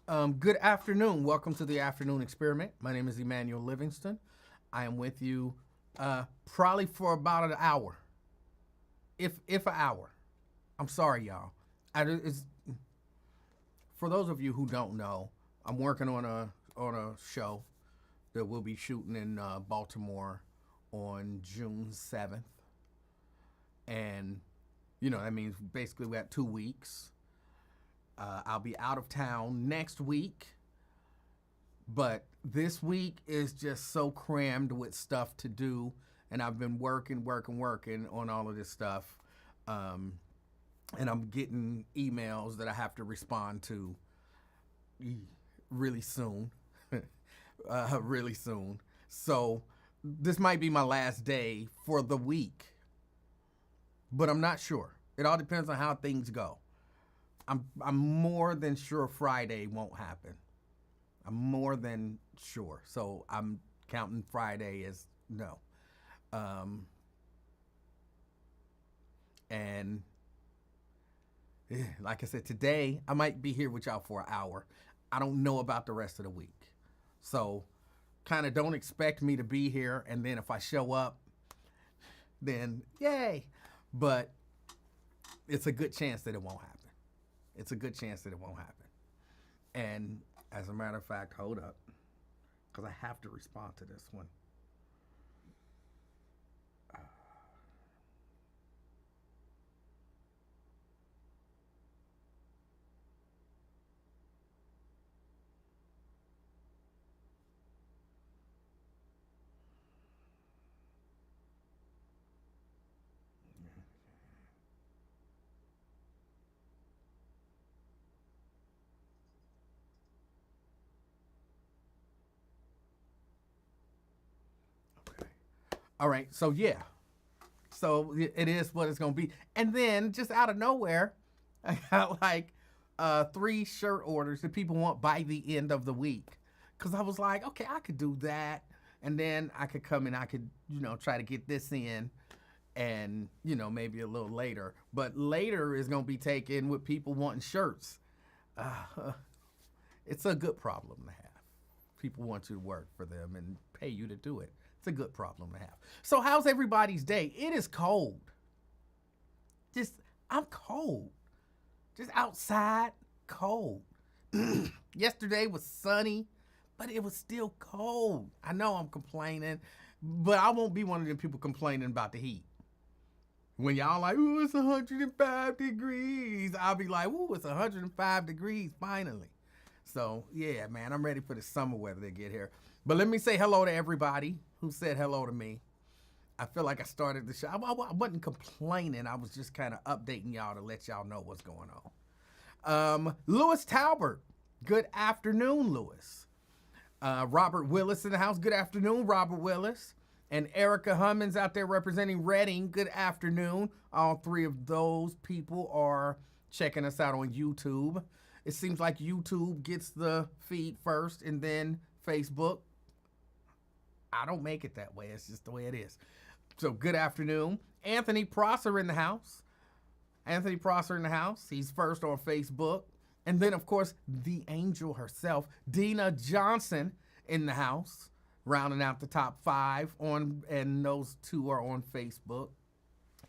Good afternoon. Welcome to the afternoon experiment. My name is Emanuel Livingston. I am with you probably for about an hour, if an hour. I'm sorry, y'all. It's, for those of you who don't know, I'm working on a show that we'll be shooting in Baltimore on June 7th, and that means basically we got 2 weeks. I'll be out of town next week, but this week is just so crammed with stuff to do, and I've been working on all of this stuff, and I'm getting emails that I have to respond to really soon, really soon. So this might be my last day for the week, but I'm not sure. It all depends on how things go. I'm more than sure Friday won't happen. I'm more than sure. So I'm counting Friday as no. And like I said, today I might be here with y'all for an hour. I don't know about the rest of the week. So kind of don't expect me to be here. And then if I show up, then yay. But it's a good chance that it won't happen. It's a good chance that it won't happen. And as a matter of fact, hold up, because I have to respond to this one. All right, so yeah. So it is what it's going to be. And then just out of nowhere, I got like 3 shirt orders that people want by the end of the week. Because I was like, okay, I could do that. And then I could come and I could, try to get this in and, maybe a little later. But later is going to be taken with people wanting shirts. It's a good problem to have. People want you to work for them and pay you to do it. It's a good problem to have. So how's everybody's day? It is cold. I'm cold. Just outside, cold. Yesterday was sunny, but it was still cold. I know I'm complaining, but I won't be one of the people complaining about the heat. When y'all like, ooh, it's 105 degrees, I'll be like, ooh, it's 105 degrees finally. So, yeah, man, I'm ready for the summer weather to get here. But let me say hello to everybody who said hello to me. I feel like I started the show. I wasn't complaining. I was just kind of updating y'all to let y'all know what's going on. Lewis Talbert. Good afternoon, Lewis. Robert Willis in the house. Good afternoon, Robert Willis. And Erica Hummins out there representing Reading. Good afternoon. All 3 of those people are checking us out on YouTube. It seems like YouTube gets the feed first and then Facebook. I don't make it that way. It's just the way it is. So good afternoon. Anthony Prosser in the house. Anthony Prosser in the house. He's first on Facebook. And then, of course, the angel herself, Dina Johnson in the house, rounding out the top 5 and those 2 are on Facebook.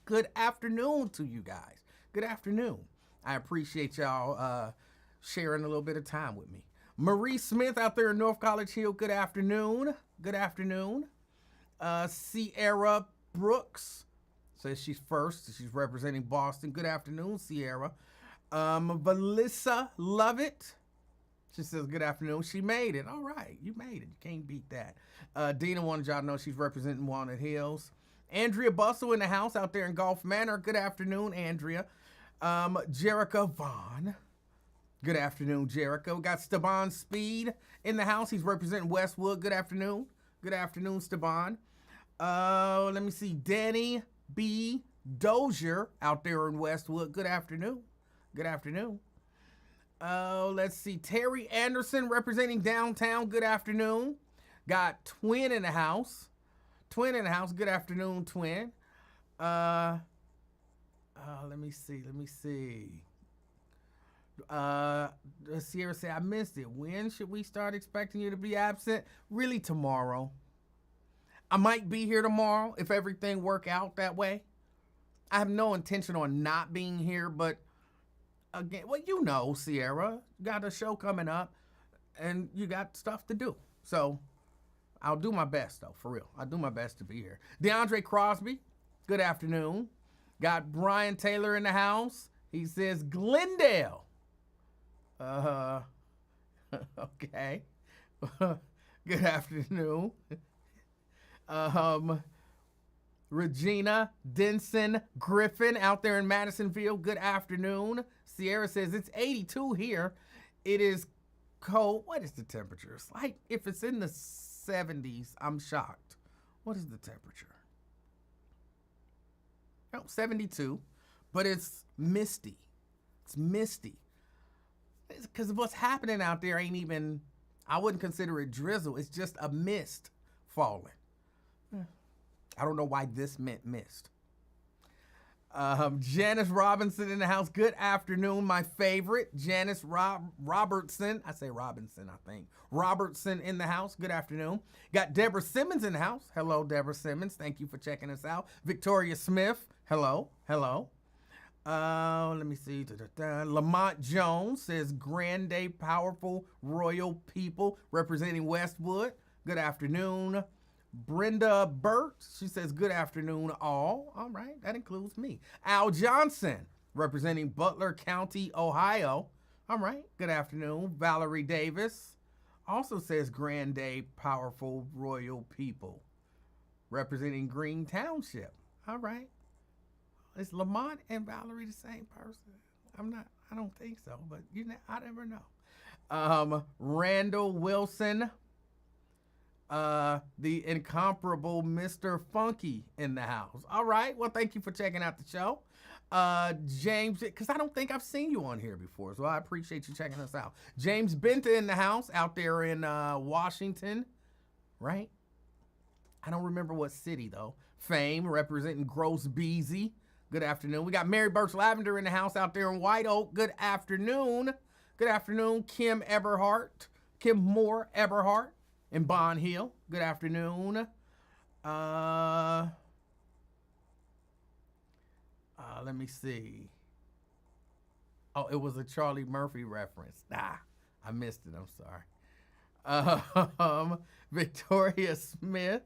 Good afternoon to you guys. Good afternoon. I appreciate y'all sharing a little bit of time with me. Marie Smith out there in North College Hill, good afternoon. Good afternoon. Sierra Brooks says she's first. She's representing Boston. Good afternoon, Sierra. Valissa Lovett. She says, good afternoon. She made it. All right, you made it. You can't beat that. Dina wanted y'all to know she's representing Walnut Hills. Andrea Bustle in the house out there in Gulf Manor. Good afternoon, Andrea. Jerica Vaughn. Good afternoon, Jericho. We got Steban Speed in the house. He's representing Westwood. Good afternoon. Good afternoon, Steban. Let me see. Danny B. Dozier out there in Westwood. Good afternoon. Good afternoon. Let's see. Terry Anderson representing downtown. Good afternoon. Got Twin in the house. Twin in the house. Good afternoon, Twin. Let me see. Sierra said, I missed it. When should we start expecting you to be absent? Really tomorrow. I might be here tomorrow if everything work out that way. I have no intention on not being here, but again, well, you know, Sierra, you got a show coming up and you got stuff to do. So I'll do my best, though, for real. I'll do my best to be here. DeAndre Crosby, good afternoon. Got Brian Taylor in the house. He says, Glendale. Okay. Good afternoon. Regina Denson Griffin out there in Madisonville. Good afternoon. Sierra says it's 82 here. It is cold. What is the temperature? It's like if it's in the 70s, I'm shocked. What is the temperature? Oh, 72, but it's misty. It's misty. Because what's happening out there ain't even, I wouldn't consider it drizzle. It's just a mist falling. I don't know why this meant mist. Janice Robinson in the house. Good afternoon, my favorite. Janice Robertson. I say Robinson, I think. Robertson in the house. Good afternoon. Got Deborah Simmons in the house. Hello, Deborah Simmons. Thank you for checking us out. Victoria Smith. Hello. Hello. Let me see. Lamont Jones says, Grand Day, powerful, royal people representing Westwood. Good afternoon. Brenda Burt, she says, good afternoon, all. All right, that includes me. Al Johnson, representing Butler County, Ohio. All right, good afternoon. Valerie Davis also says, Grand Day, powerful, royal people, representing Green Township. All right. Is Lamont and Valerie the same person? I don't think so, but you know, I never know. Randall Wilson, the incomparable Mr. Funky in the house. All right, well, thank you for checking out the show. James, because I don't think I've seen you on here before, so I appreciate you checking us out. James Benta in the house out there in Washington, right? I don't remember what city, though. Fame, representing Gross Beezy. Good afternoon. We got Mary Birch Lavender in the house out there in White Oak. Good afternoon. Good afternoon, Kim Moore Eberhart in Bond Hill. Good afternoon. Let me see. Oh, it was a Charlie Murphy reference. I missed it. I'm sorry. Victoria Smith.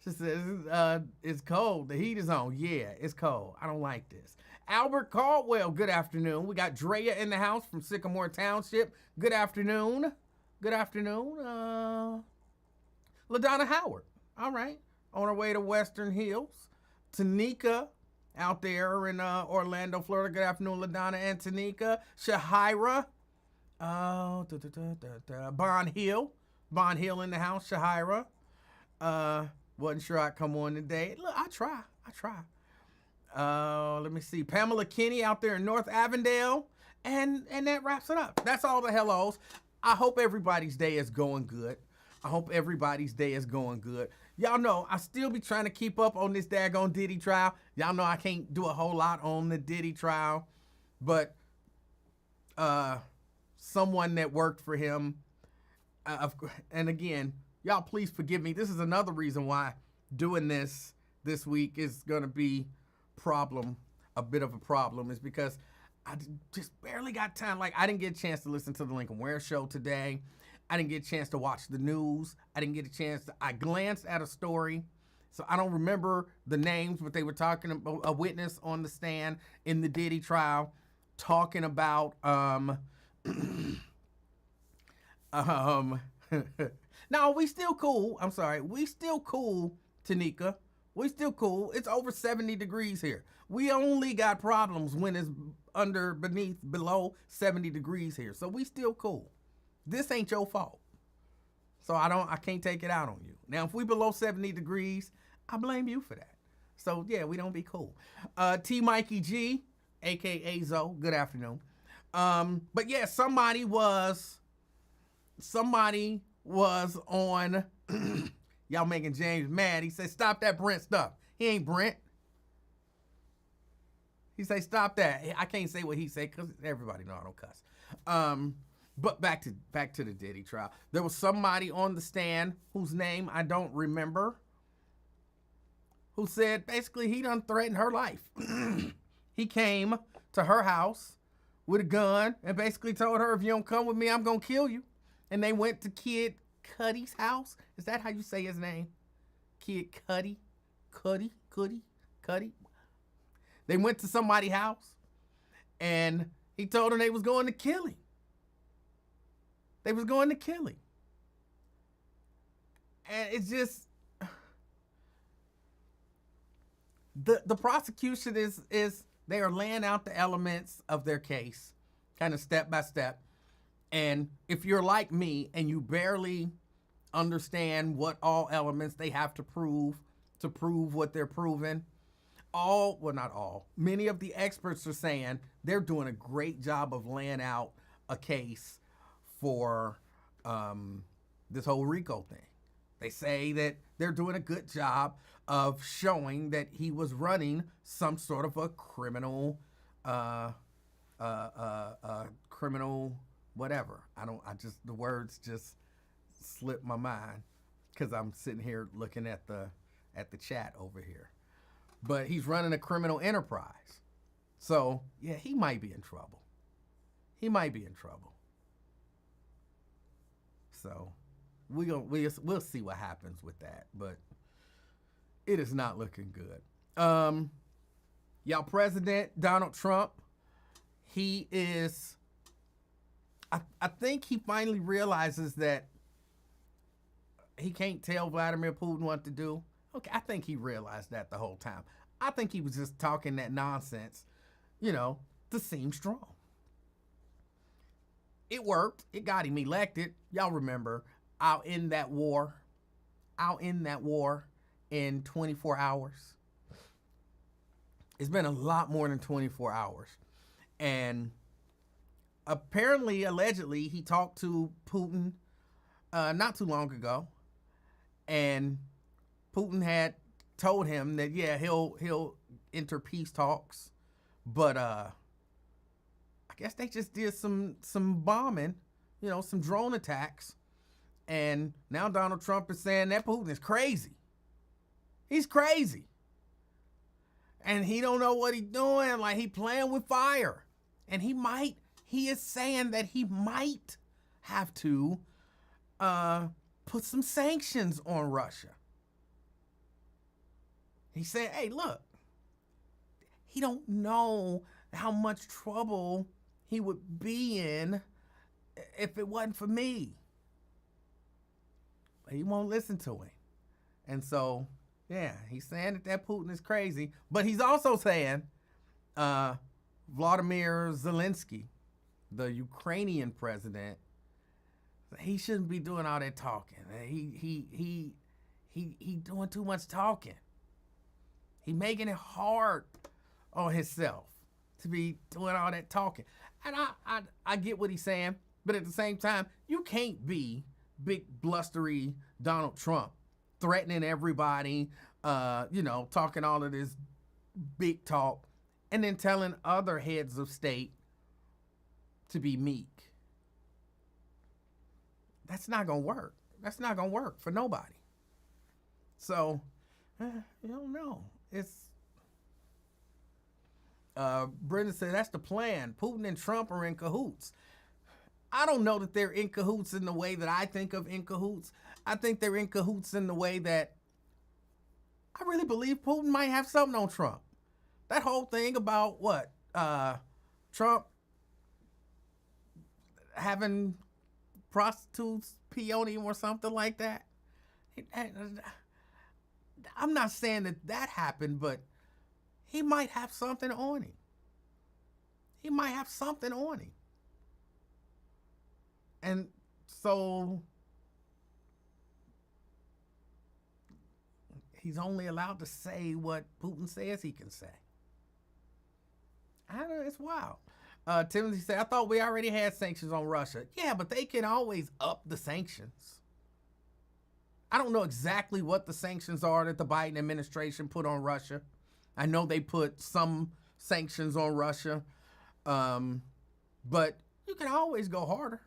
She says, it's cold. The heat is on. Yeah, it's cold. I don't like this. Albert Caldwell, good afternoon. We got Drea in the house from Sycamore Township. Good afternoon. Good afternoon. LaDonna Howard. All right. On her way to Western Hills. Tanika out there in Orlando, Florida. Good afternoon, LaDonna and Tanika. Shahira. Bond Hill in the house. Shahira. Wasn't sure I'd come on today. Look, I try. Let me see. Pamela Kinney out there in North Avondale. And that wraps it up. That's all the hellos. I hope everybody's day is going good. Y'all know I still be trying to keep up on this daggone Diddy trial. Y'all know I can't do a whole lot on the Diddy trial. But someone that worked for him, and again, y'all please forgive me. This is another reason why doing this week is going to be a bit of a problem, is because I just barely got time. Like, I didn't get a chance to listen to the Lincoln Ware show today. I didn't get a chance to watch the news. I glanced at a story, so I don't remember the names, but they were talking about a witness on the stand in the Diddy trial talking about, no, we still cool. I'm sorry. We still cool, Tanika. We still cool. It's over 70 degrees here. We only got problems when it's below 70 degrees here. So we still cool. This ain't your fault. So I can't take it out on you. Now, if we below 70 degrees, I blame you for that. So yeah, we don't be cool. T Mikey G, aka Zoe, good afternoon. But yeah, somebody was on y'all making James mad. He said, stop that Brent stuff. He ain't Brent. He say, stop that. I can't say what he said because everybody know I don't cuss. But back to the Diddy trial. There was somebody on the stand whose name I don't remember, who said basically he done threatened her life. He came to her house with a gun and basically told her, if you don't come with me, I'm going to kill you. And they went to Kid Cudi's house. Is that how you say his name? Kid Cudi? Cudi? They went to somebody's house and he told them they was going to kill him. They was going to kill him. And it's just, the prosecution is they are laying out the elements of their case, kind of step by step. And if you're like me and you barely understand what all elements they have to prove what they're proving, not all, many of the experts are saying they're doing a great job of laying out a case for this whole RICO thing. They say that they're doing a good job of showing that he was running some sort of a criminal, criminal whatever. The words just slip my mind because I'm sitting here looking at the chat over here. But he's running a criminal enterprise. So, yeah, he might be in trouble. So, we'll see what happens with that, but it is not looking good. Y'all, President Donald Trump, he is, I think he finally realizes that he can't tell Vladimir Putin what to do. Okay, I think he realized that the whole time. I think he was just talking that nonsense, to seem strong. It worked. It got him elected. Y'all remember, out in that war in 24 hours. It's been a lot more than 24 hours. And apparently, allegedly, he talked to Putin not too long ago. And Putin had told him that, yeah, he'll enter peace talks. But I guess they just did some bombing, some drone attacks. And now Donald Trump is saying that Putin is crazy. He's crazy. And he don't know what he's doing. Like, he playing with fire. And he is saying that he might have to put some sanctions on Russia. He said, hey, look, he don't know how much trouble he would be in if it wasn't for me. But he won't listen to him. And so, yeah, he's saying that Putin is crazy. But he's also saying Vladimir Zelensky, the Ukrainian president, he shouldn't be doing all that talking. He doing too much talking. He making it hard on himself to be doing all that talking. And I get what he's saying, but at the same time, you can't be big blustery Donald Trump threatening everybody, talking all of this big talk, and then telling other heads of state to be meek. That's not gonna work. That's not gonna work for nobody. So, you don't know. It's Brenda said that's the plan. Putin and Trump are in cahoots. I don't know that they're in cahoots in the way that I think of in cahoots. I think they're in cahoots in the way that I really believe Putin might have something on Trump. That whole thing about what? Trump having prostitutes pee on him or something like that. I'm not saying that happened, but he might have something on him. And so he's only allowed to say what Putin says he can say. It's wild. Timothy said, I thought we already had sanctions on Russia. Yeah, but they can always up the sanctions. I don't know exactly what the sanctions are that the Biden administration put on Russia. I know they put some sanctions on Russia. But you can always go harder.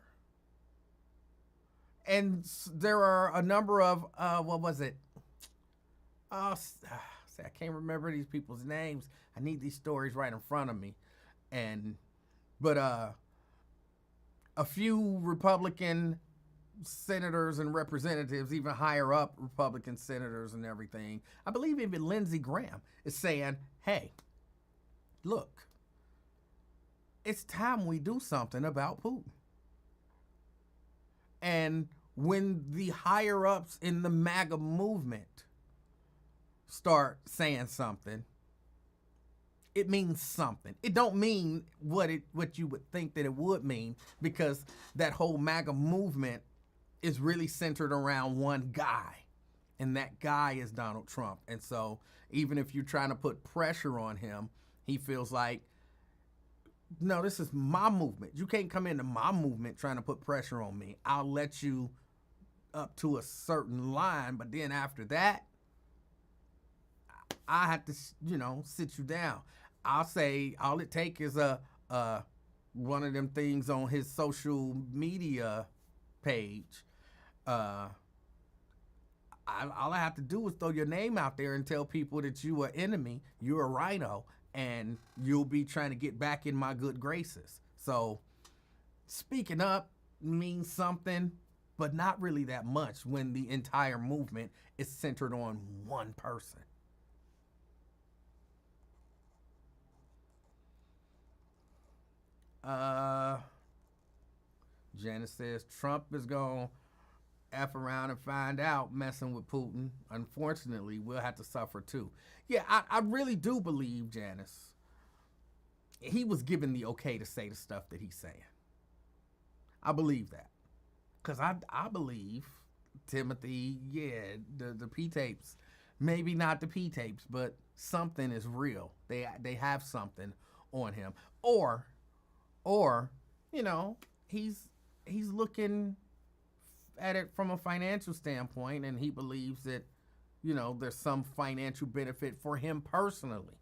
And there are a number of, what was it? See, I can't remember these people's names. I need these stories right in front of me. But a few Republican senators and representatives, even higher up Republican senators and everything, I believe even Lindsey Graham is saying, hey, look, it's time we do something about Putin. And when the higher ups in the MAGA movement start saying something, it means something. It don't mean what you would think that it would mean, because that whole MAGA movement is really centered around one guy, and that guy is Donald Trump. And so even if you're trying to put pressure on him, he feels like, no, this is my movement. You can't come into my movement trying to put pressure on me. I'll let you up to a certain line, but then after that, I have to, sit you down. I'll say all it takes is a one of them things on his social media page. All I have to do is throw your name out there and tell people that you are enemy, you're a rhino, and you'll be trying to get back in my good graces. So speaking up means something, but not really that much when the entire movement is centered on one person. Janice says Trump is going to F around and find out messing with Putin. Unfortunately, we'll have to suffer too. Yeah, I really do believe, Janice, he was given the okay to say the stuff that he's saying. I believe that. Because I believe, Timothy, the P-tapes, maybe not the P-tapes, but something is real. They have something on him. Or he's looking at it from a financial standpoint, and he believes that, there's some financial benefit for him personally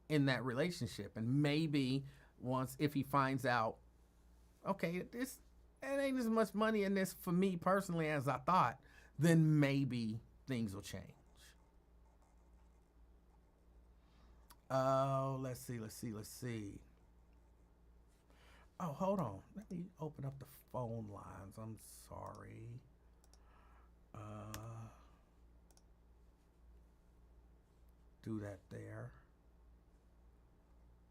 in that relationship. And maybe if he finds out, okay, it ain't as much money in this for me personally as I thought, then maybe things will change. Oh, let's see. Oh, hold on. Let me open up the phone lines. I'm sorry. Do that there.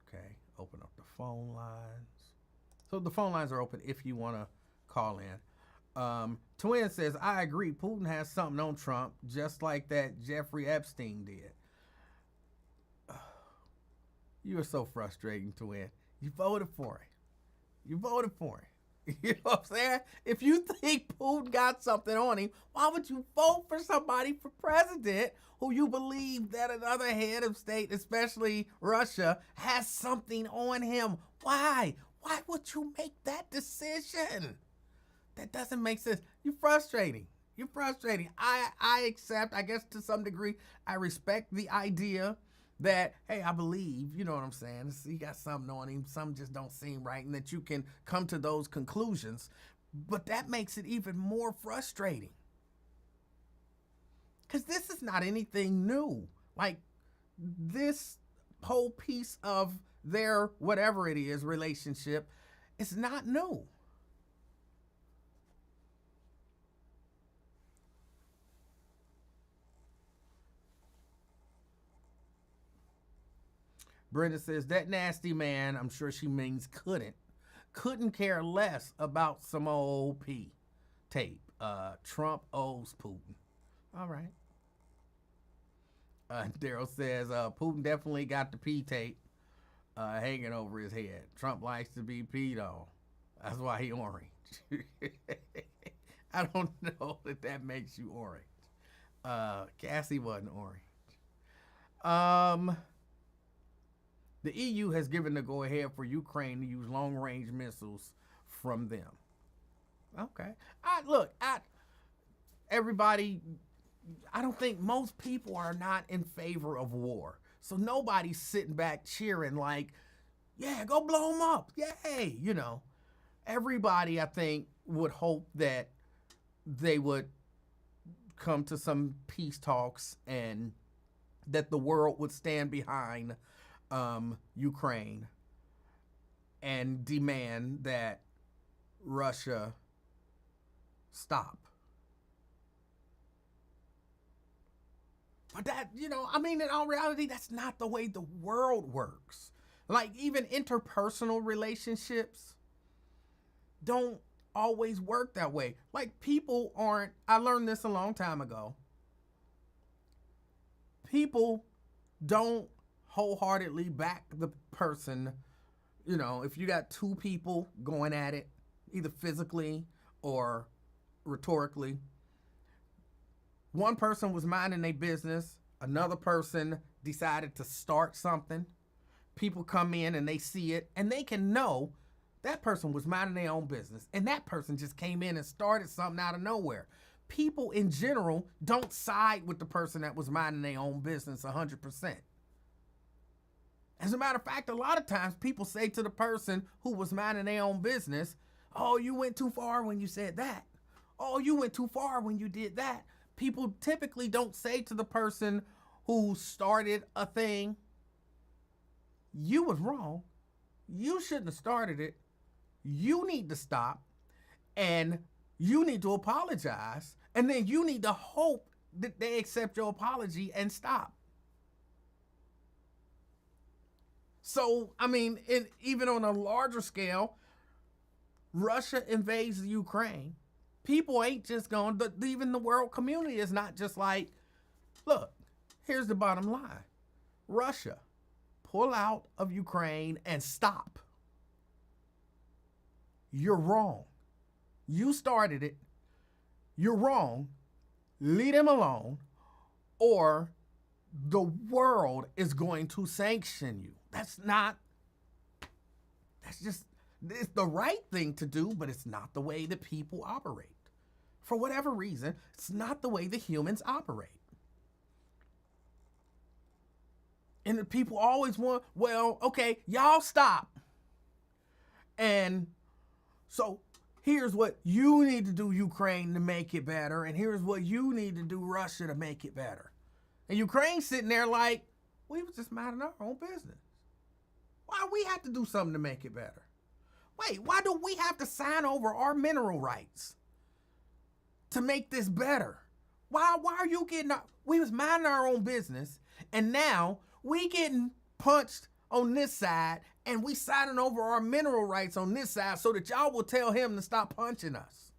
Okay, open up the phone lines. So the phone lines are open if you want to call in. Twin says, I agree. Putin has something on Trump, just like that Jeffrey Epstein did. You are so frustrating, Twin. You voted for it. You know what I'm saying? If you think Putin got something on him, why would you vote for somebody for president who you believe that another head of state, especially Russia, has something on him? Why? Why would you make that decision? That doesn't make sense. You're frustrating. I accept, I guess to some degree, I respect the idea that, hey, I believe, you know what I'm saying? He got something on him, some just don't seem right, and that you can come to those conclusions. But that makes it even more frustrating. Because this is not anything new. Like, this whole piece of their, whatever it is, relationship is not new. Brenda says, that nasty man, I'm sure she means couldn't care less about some old P tape. Trump owes Putin. All right. Daryl says, Putin definitely got the P tape hanging over his head. Trump likes to be peed on. That's why he orange. I don't know if that makes you orange. Cassie wasn't orange. The EU has given the go-ahead for Ukraine to use long-range missiles from them. Okay. Everybody, I don't think most people are not in favor of war. So nobody's sitting back cheering like, yeah, go blow them up. Yay. Everybody, I think, would hope that they would come to some peace talks and that the world would stand behind Ukraine and demand that Russia stop. But that, in all reality, that's not the way the world works. Like, even interpersonal relationships don't always work that way. Like, people aren't, I learned this a long time ago. People don't wholeheartedly back the person. If you got two people going at it, either physically or rhetorically, one person was minding their business, another person decided to start something. People come in and they see it, and they can know that person was minding their own business, and that person just came in and started something out of nowhere. People in general don't side with the person that was minding their own business 100%. As a matter of fact, a lot of times people say to the person who was minding their own business, oh, you went too far when you said that. Oh, you went too far when you did that. People typically don't say to the person who started a thing, you was wrong. You shouldn't have started it. You need to stop, and you need to apologize, and then you need to hope that they accept your apology and stop. So, even on a larger scale, Russia invades Ukraine. People ain't just going, even the world community is not just like, look, here's the bottom line. Russia, pull out of Ukraine and stop. You're wrong. You started it. You're wrong. Leave them alone, or the world is going to sanction you. It's the right thing to do, but it's not the way that people operate. For whatever reason, it's not the way the humans operate. And the people always want, well, okay, y'all stop. And so here's what you need to do, Ukraine, to make it better. And here's what you need to do, Russia, to make it better. And Ukraine's sitting there like, we was just minding our own business. Why we have to do something to make it better? Wait, why do we have to sign over our mineral rights to make this better? Why are you getting, we was minding our own business, and now we getting punched on this side, and we signing over our mineral rights on this side so that y'all will tell him to stop punching us.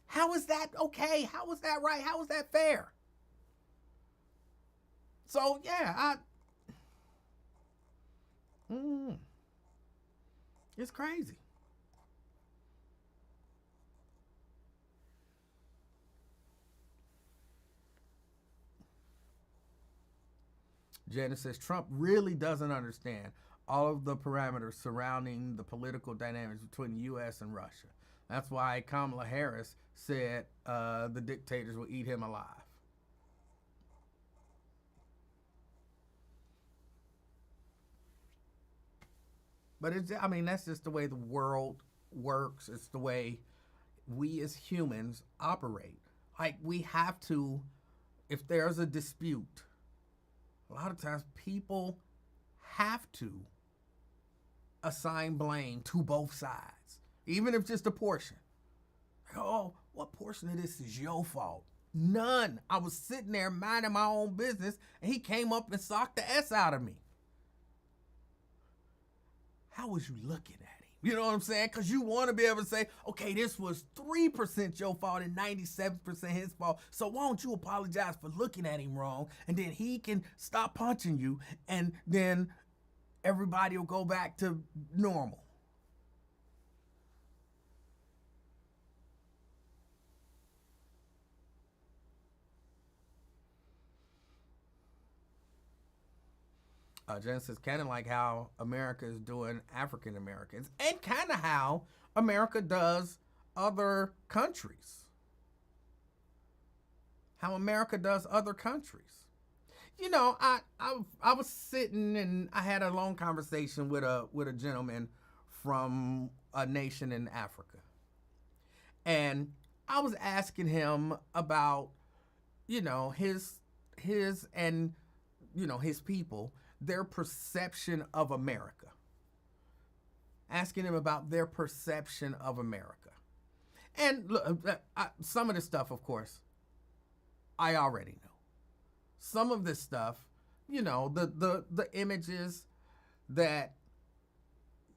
How is that okay? How is that right? How is that fair? So, yeah, it's crazy. Janice says Trump really doesn't understand all of the parameters surrounding the political dynamics between the U.S. and Russia. That's why Kamala Harris said the dictators will eat him alive. But that's just the way the world works. It's the way we as humans operate. Like, we have to, if there's a dispute, a lot of times people have to assign blame to both sides, even if just a portion. Like, oh, what portion of this is your fault? None. I was sitting there minding my own business, and he came up and socked the S out of me. How was you looking at him? You know what I'm saying? Because you want to be able to say, okay, this was 3% your fault and 97% his fault. So why don't you apologize for looking at him wrong? And then he can stop punching you, and then everybody will go back to normal. Jen says, kind of like how America is doing African Americans, and kind of how America does other countries. How America does other countries. I was sitting and I had a long conversation with a gentleman from a nation in Africa, and I was asking him about his and his people, their perception of America. Asking him about their perception of America. And look, some of this stuff, of course, I already know. Some of this stuff, the images that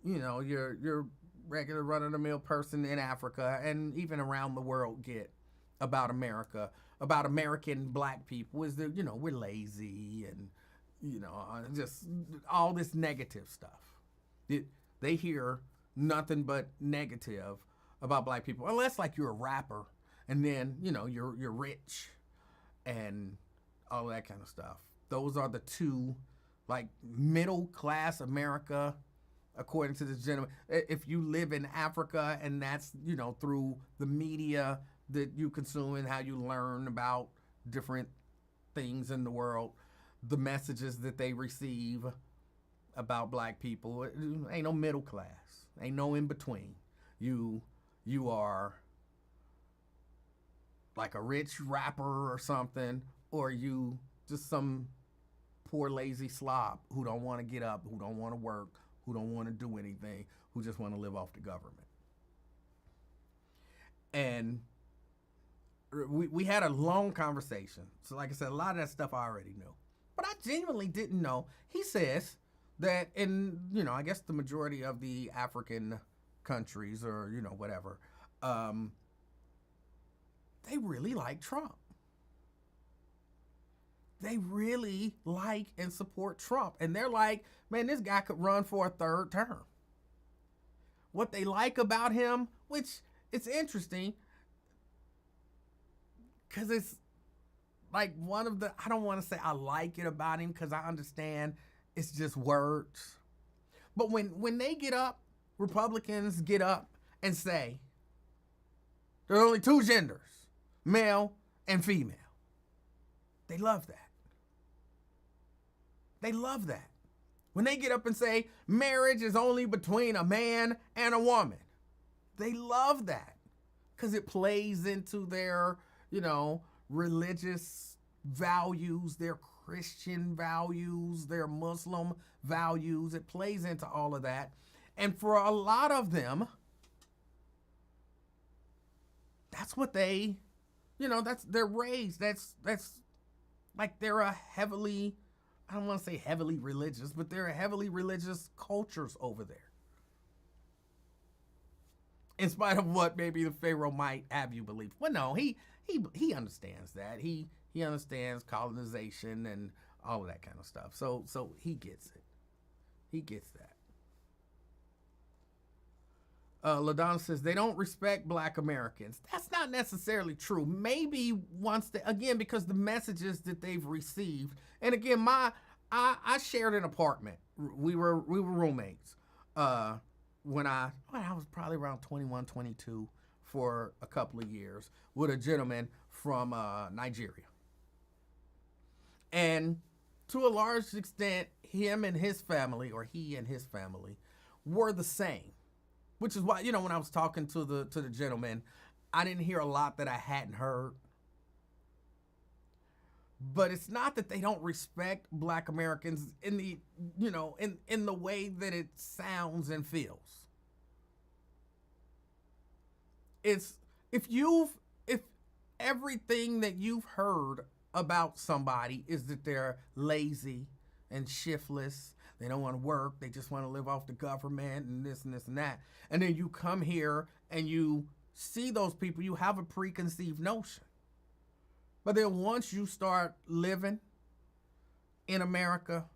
your regular run-of-the-mill person in Africa and even around the world get about America, about American black people, is that we're lazy and just all this negative stuff. They hear nothing but negative about black people, unless like you're a rapper and then you're rich and all that kind of stuff. Those are the two, like, middle class America, according to this gentleman. If you live in Africa and that's through the media that you consume and how you learn about different things in the world, the messages that they receive about black people, ain't no middle class, ain't no in between. You are like a rich rapper or something, or you just some poor lazy slob who don't want to get up, who don't want to work, who don't want to do anything, who just want to live off the government. And we had a long conversation. So like I said, a lot of that stuff I already knew. But I genuinely didn't know. He says that in, I guess the majority of the African countries or, whatever, they really like Trump. They really like and support Trump. And they're like, man, this guy could run for a third term. What they like about him, which it's interesting, because it's like one of the, I don't want to say I like it about him because I understand it's just words. But when they get up, Republicans get up and say, there are only two genders, male and female. They love that. They love that. When they get up and say marriage is only between a man and a woman, they love that because it plays into their, religious values, their Christian values, their Muslim values. It plays into all of that. And for a lot of them, that's what they, that's they're raised. That's like they're a heavily, I don't want to say heavily religious, but they're heavily religious cultures over there. In spite of what maybe the Pharaoh might have you believe. Well, no, he understands that. He understands colonization and all of that kind of stuff. So he gets it. He gets that. LaDonna says they don't respect black Americans. That's not necessarily true. Maybe once again, because the messages that they've received, and again, I shared an apartment. We were roommates. When I was probably around 21, 22 for a couple of years with a gentleman from Nigeria. And to a large extent, he and his family were the same. Which is why, when I was talking to the gentleman, I didn't hear a lot that I hadn't heard. But it's not that they don't respect black Americans in the, in the way that it sounds and feels. It's if everything that you've heard about somebody is that they're lazy and shiftless, they don't want to work, they just want to live off the government and this and this and that, and then you come here and you see those people, you have a preconceived notion. But then once you start living in America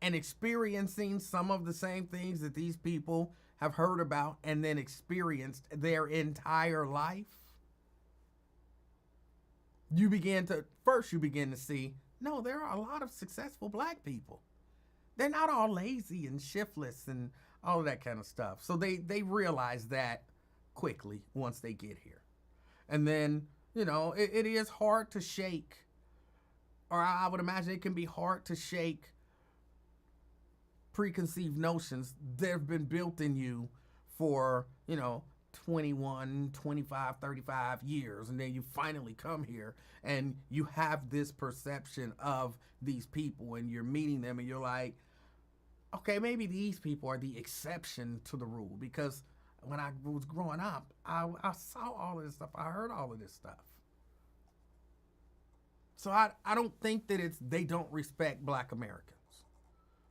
and experiencing some of the same things that these people have heard about and then experienced their entire life, you begin to see, no, there are a lot of successful black people. They're not all lazy and shiftless and all of that kind of stuff. So they realize that quickly once they get here. And then, it is hard to shake or I would imagine it can be hard to shake preconceived notions that have been built in you for, 21, 25, 35 years. And then you finally come here and you have this perception of these people and you're meeting them and you're like, okay, maybe these people are the exception to the rule. Because when I was growing up, I saw all of this stuff. I heard all of this stuff. So I don't think that it's they don't respect black Americans.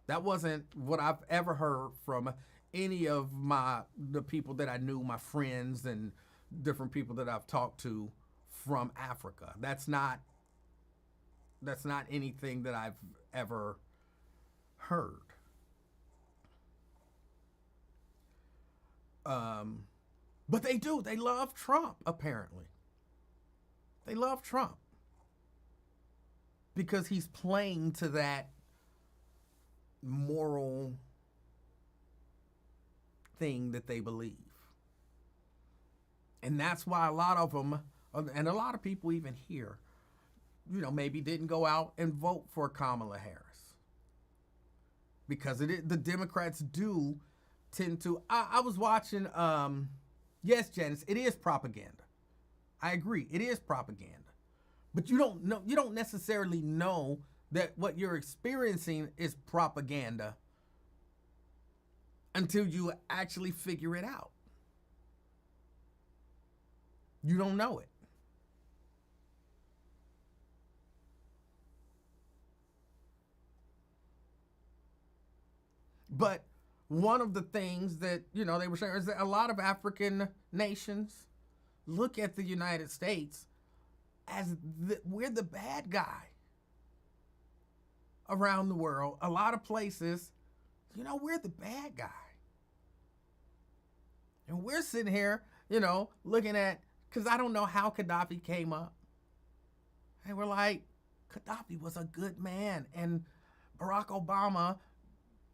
That wasn't what I've ever heard from any of the people that I knew, my friends and different people that I've talked to from Africa. That's not anything that I've ever heard. But they do. They love Trump, apparently. They love Trump because he's playing to that moral thing that they believe. And that's why a lot of them, and a lot of people even here, maybe didn't go out and vote for Kamala Harris. Because the Democrats do tend to, I was watching, yes, Janice, it is propaganda. I agree, it is propaganda. But you don't necessarily know that what you're experiencing is propaganda until you actually figure it out. You don't know it. But one of the things that, they were saying is that a lot of African nations look at the United States as we're the bad guy around the world. A lot of places, we're the bad guy. And we're sitting here, looking at, because I don't know how Gaddafi came up. And we're like, Gaddafi was a good man. And Barack Obama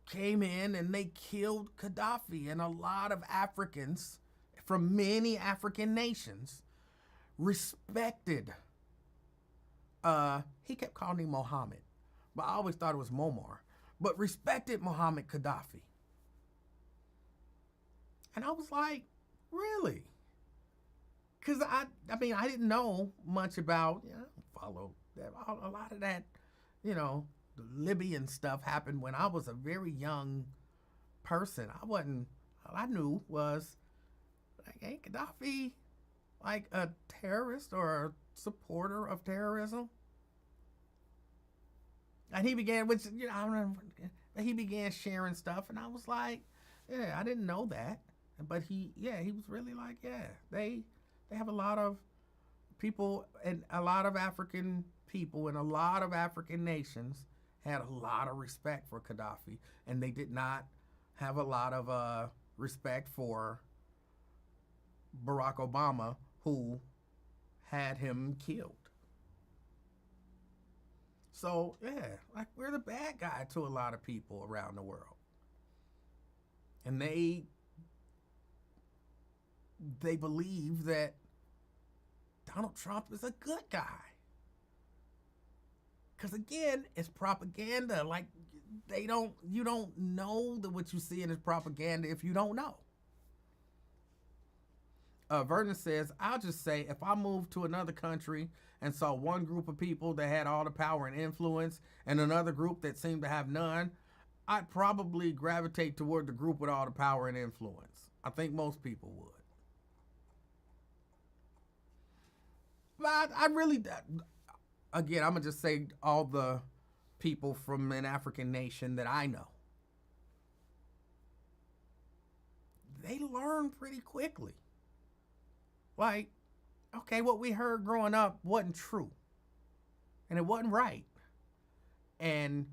came in and they killed Gaddafi. And a lot of Africans from many African nations respected. He kept calling him Mohammed, but I always thought it was Muammar. But respected Muhammad Gaddafi. And I was like, really? Because I didn't know much about, follow that. A lot of that, the Libyan stuff happened when I was a very young person. All I knew was, like, ain't Gaddafi like a terrorist or a supporter of terrorism? And he began, I remember, he began sharing stuff, and I was like, yeah, I didn't know that. But he was really like, yeah, they have a lot of people, and a lot of African people and a lot of African nations had a lot of respect for Gaddafi, and they did not have a lot of respect for Barack Obama, who had him killed. So, yeah, like, we're the bad guy to a lot of people around the world. And they believe that Donald Trump is a good guy. Because, again, it's propaganda. Like, you don't know that what you see in is propaganda if you don't know. Vernon says, I'll just say, if I moved to another country and saw one group of people that had all the power and influence and another group that seemed to have none, I'd probably gravitate toward the group with all the power and influence. I think most people would. But I really, again, I'm going to just say all the people from an African nation that I know, they learn pretty quickly. Like, okay, what we heard growing up wasn't true. And it wasn't right. And,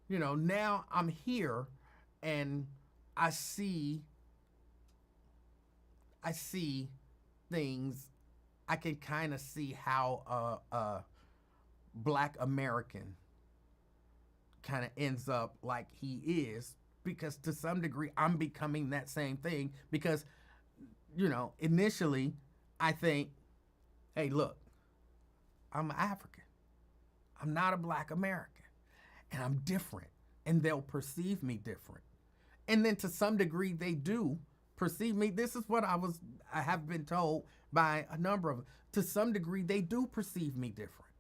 now I'm here and I see things. I can kind of see how a Black American kind of ends up like he is, because to some degree I'm becoming that same thing, because initially I think, hey, look, I'm African. I'm not a black American. And I'm different. And they'll perceive me different. And then to some degree, they do perceive me. This is what I have been told by a number of them. To some degree, they do perceive me different.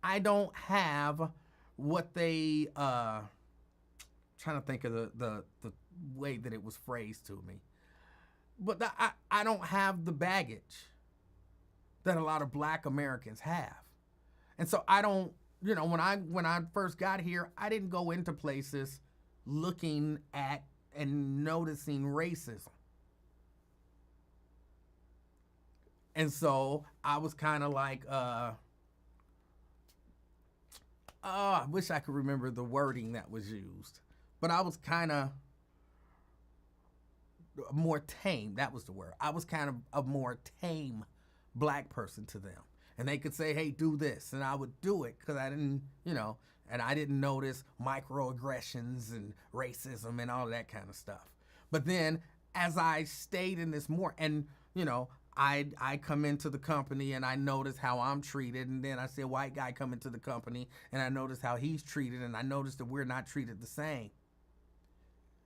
I don't have what they, trying to think of the way that it was phrased to me. But I don't have the baggage that a lot of black Americans have. And so I don't, when I first got here, I didn't go into places looking at and noticing racism. And so I was kind of like, I wish I could remember the wording that was used, but I was kind of more tame. That was the word. I was kind of a more tame black person to them. And they could say, hey, do this. And I would do it because I didn't, and I didn't notice microaggressions and racism and all of that kind of stuff. But then as I stayed in this more, and, I come into the company and I notice how I'm treated. And then I see a white guy come into the company and I notice how he's treated. And I notice that we're not treated the same.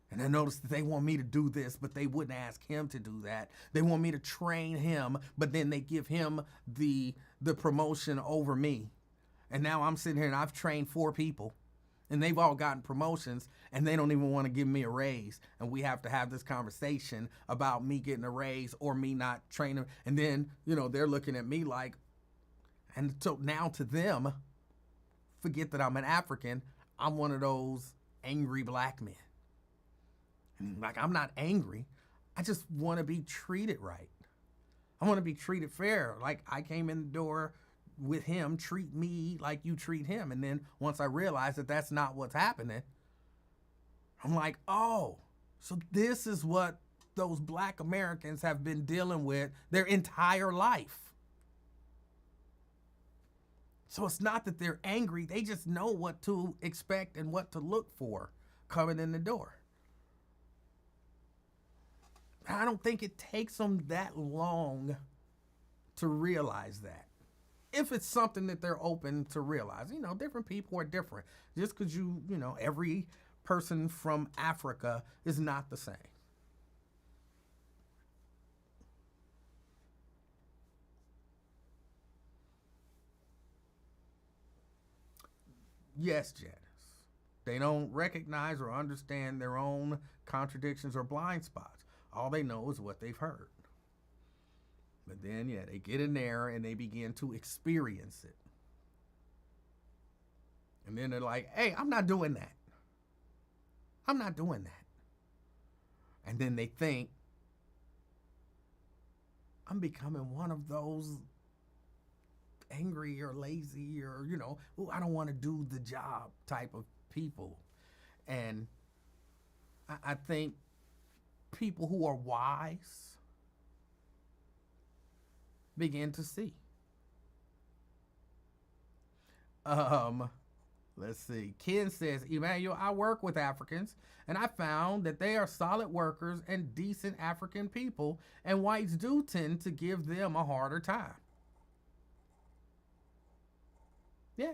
And I noticed that they want me to do this, but they wouldn't ask him to do that. They want me to train him, but then they give him the promotion over me. And now I'm sitting here and I've trained 4 people and they've all gotten promotions and they don't even want to give me a raise. And we have to have this conversation about me getting a raise or me not training. And then, they're looking at me like, and so now to them, forget that I'm an African. I'm one of those angry black men. Like, I'm not angry. I just want to be treated right. I want to be treated fair. Like, I came in the door with him, treat me like you treat him. And then once I realized that that's not what's happening, I'm like, oh, so this is what those black Americans have been dealing with their entire life. So it's not that they're angry. They just know what to expect and what to look for coming in the door. I don't think it takes them that long to realize that. If it's something that they're open to realize. Different people are different. Just because every person from Africa is not the same. Yes, Janice. They don't recognize or understand their own contradictions or blind spots. All they know is what they've heard. But then, they get in there and they begin to experience it. And then they're like, hey, I'm not doing that. I'm not doing that. And then they think, I'm becoming one of those angry or lazy or, I don't want to do the job type of people. And I think people who are wise begin to see. Let's see. Ken says, Emanuel, I work with Africans and I found that they are solid workers and decent African people, and whites do tend to give them a harder time. Yeah.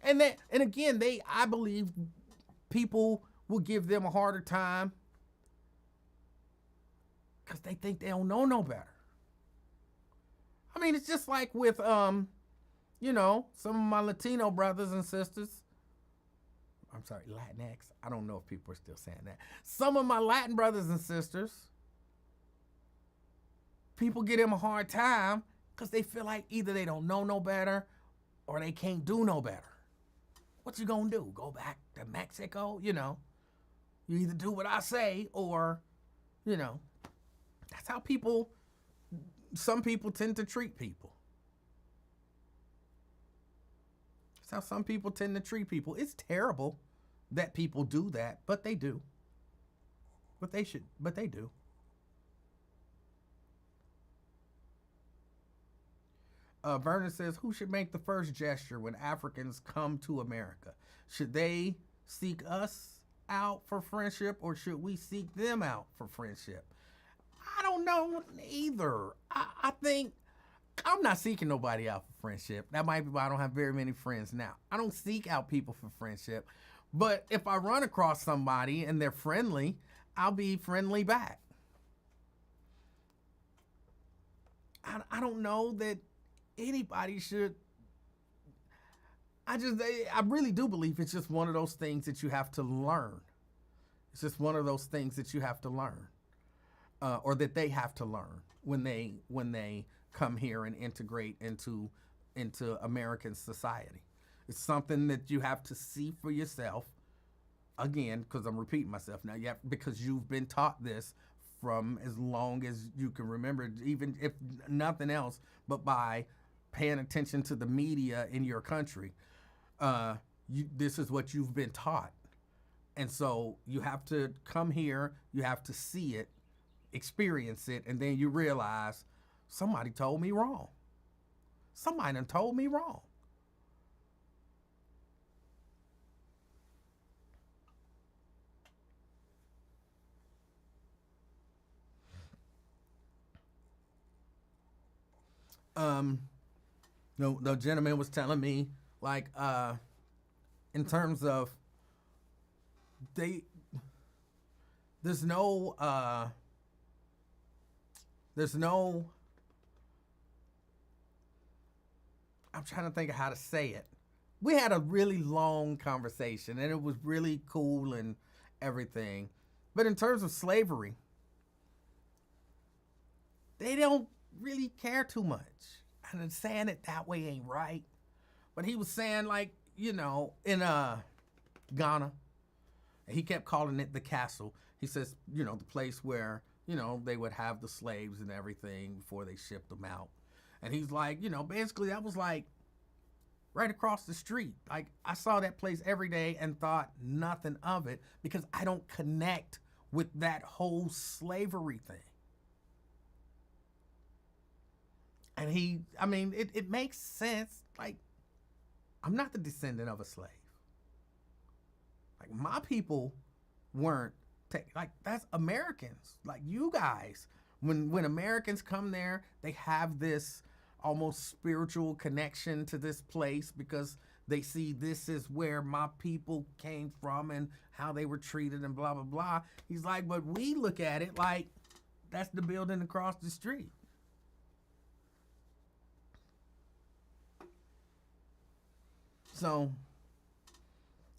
And again, I believe people will give them a harder time because they think they don't know no better. I mean, it's just like with, some of my Latino brothers and sisters. I'm sorry, Latinx. I don't know if people are still saying that. Some of my Latin brothers and sisters, people get them a hard time because they feel like either they don't know no better or they can't do no better. What you gonna do? Go back to Mexico? You either do what I say or, that's how some people tend to treat people. That's how some people tend to treat people. It's terrible that people do that, but they do. But they do. Vernon says, who should make the first gesture when Africans come to America? Should they seek us out for friendship or should we seek them out for friendship? I don't know either. I think I'm not seeking nobody out for friendship. That might be why I don't have very many friends now. I don't seek out people for friendship. But if I run across somebody and they're friendly, I'll be friendly back. I don't know that anybody should. I really do believe it's just one of those things that you have to learn. It's just one of those things that you have to learn, or that they have to learn when they come here and integrate into American society. It's something that you have to see for yourself. Again, because I'm repeating myself now, because you've been taught this from as long as you can remember, even if nothing else, but by paying attention to the media in your country. This is what you've been taught. And so you have to come here, you have to see it, experience it, and then you realize somebody told me wrong. Somebody done told me wrong. No, the gentleman was telling me, like, in terms of there's no I'm trying to think of how to say it. We had a really long conversation and it was really cool and everything. But in terms of slavery, they don't really care too much. And saying it that way ain't right. But he was saying, like, in Ghana, he kept calling it the castle. He says, the place where, they would have the slaves and everything before they shipped them out. And he's like, basically that was like right across the street. Like, I saw that place every day and thought nothing of it because I don't connect with that whole slavery thing. And it makes sense. Like, I'm not the descendant of a slave. Like, my people weren't, that's Americans. Like, you guys, when Americans come there, they have this almost spiritual connection to this place because they see this is where my people came from and how they were treated and blah, blah, blah. He's like, but we look at it like that's the building across the street. So,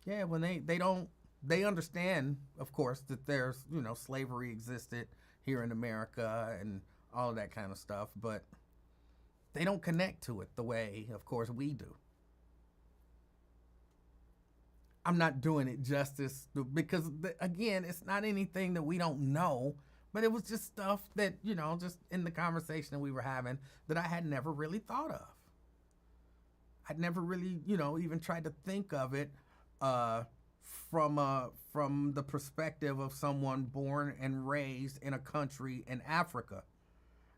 yeah, when they understand, of course, that there's, slavery existed here in America and all of that kind of stuff, but they don't connect to it the way, of course, we do. I'm not doing it justice because, again, it's not anything that we don't know, but it was just stuff that, just in the conversation that we were having that I had never really thought of. I'd never really, even tried to think of it from the perspective of someone born and raised in a country in Africa.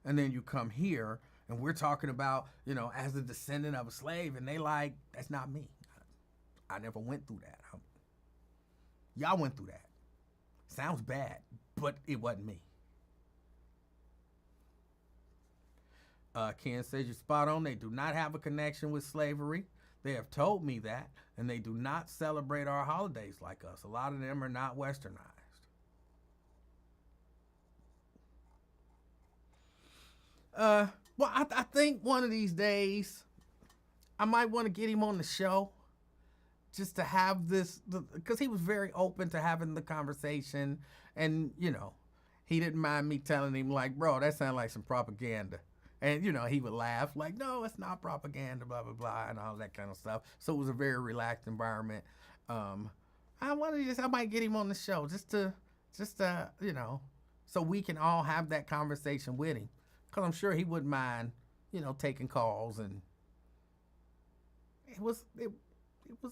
And then you come here and we're talking about, as a descendant of a slave, and they like, that's not me. I never went through that. Y'all went through that. Sounds bad, but it wasn't me. Ken says you're spot on. They do not have a connection with slavery. They have told me that, and they do not celebrate our holidays like us. A lot of them are not westernized. Well, I think one of these days I might want to get him on the show just to have this, because he was very open to having the conversation, and, he didn't mind me telling him, like, bro, that sounds like some propaganda. And, he would laugh like, no, it's not propaganda, blah, blah, blah, and all that kind of stuff. So it was a very relaxed environment. I might get him on the show just to, so we can all have that conversation with him. Because I'm sure he wouldn't mind, taking calls. And it was a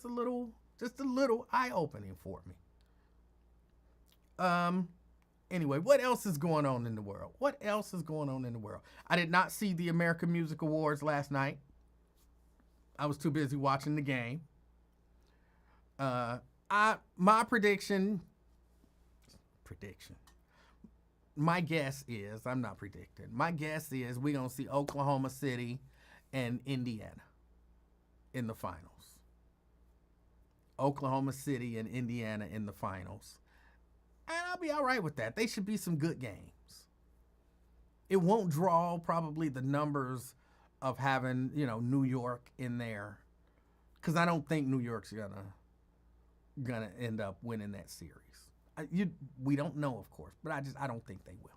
little eye-opening for me. Anyway, what else is going on in the world? I did not see the American Music Awards last night. I was too busy watching the game. My prediction. my guess is, I'm not predicting, my guess is we're going to see Oklahoma City and Indiana in the finals. Oklahoma City and Indiana in the finals. And I'll be all right with that. They should be some good games. It won't draw probably the numbers of having, New York in there. Because I don't think New York's gonna end up winning that series. We don't know, of course, but I don't think they will.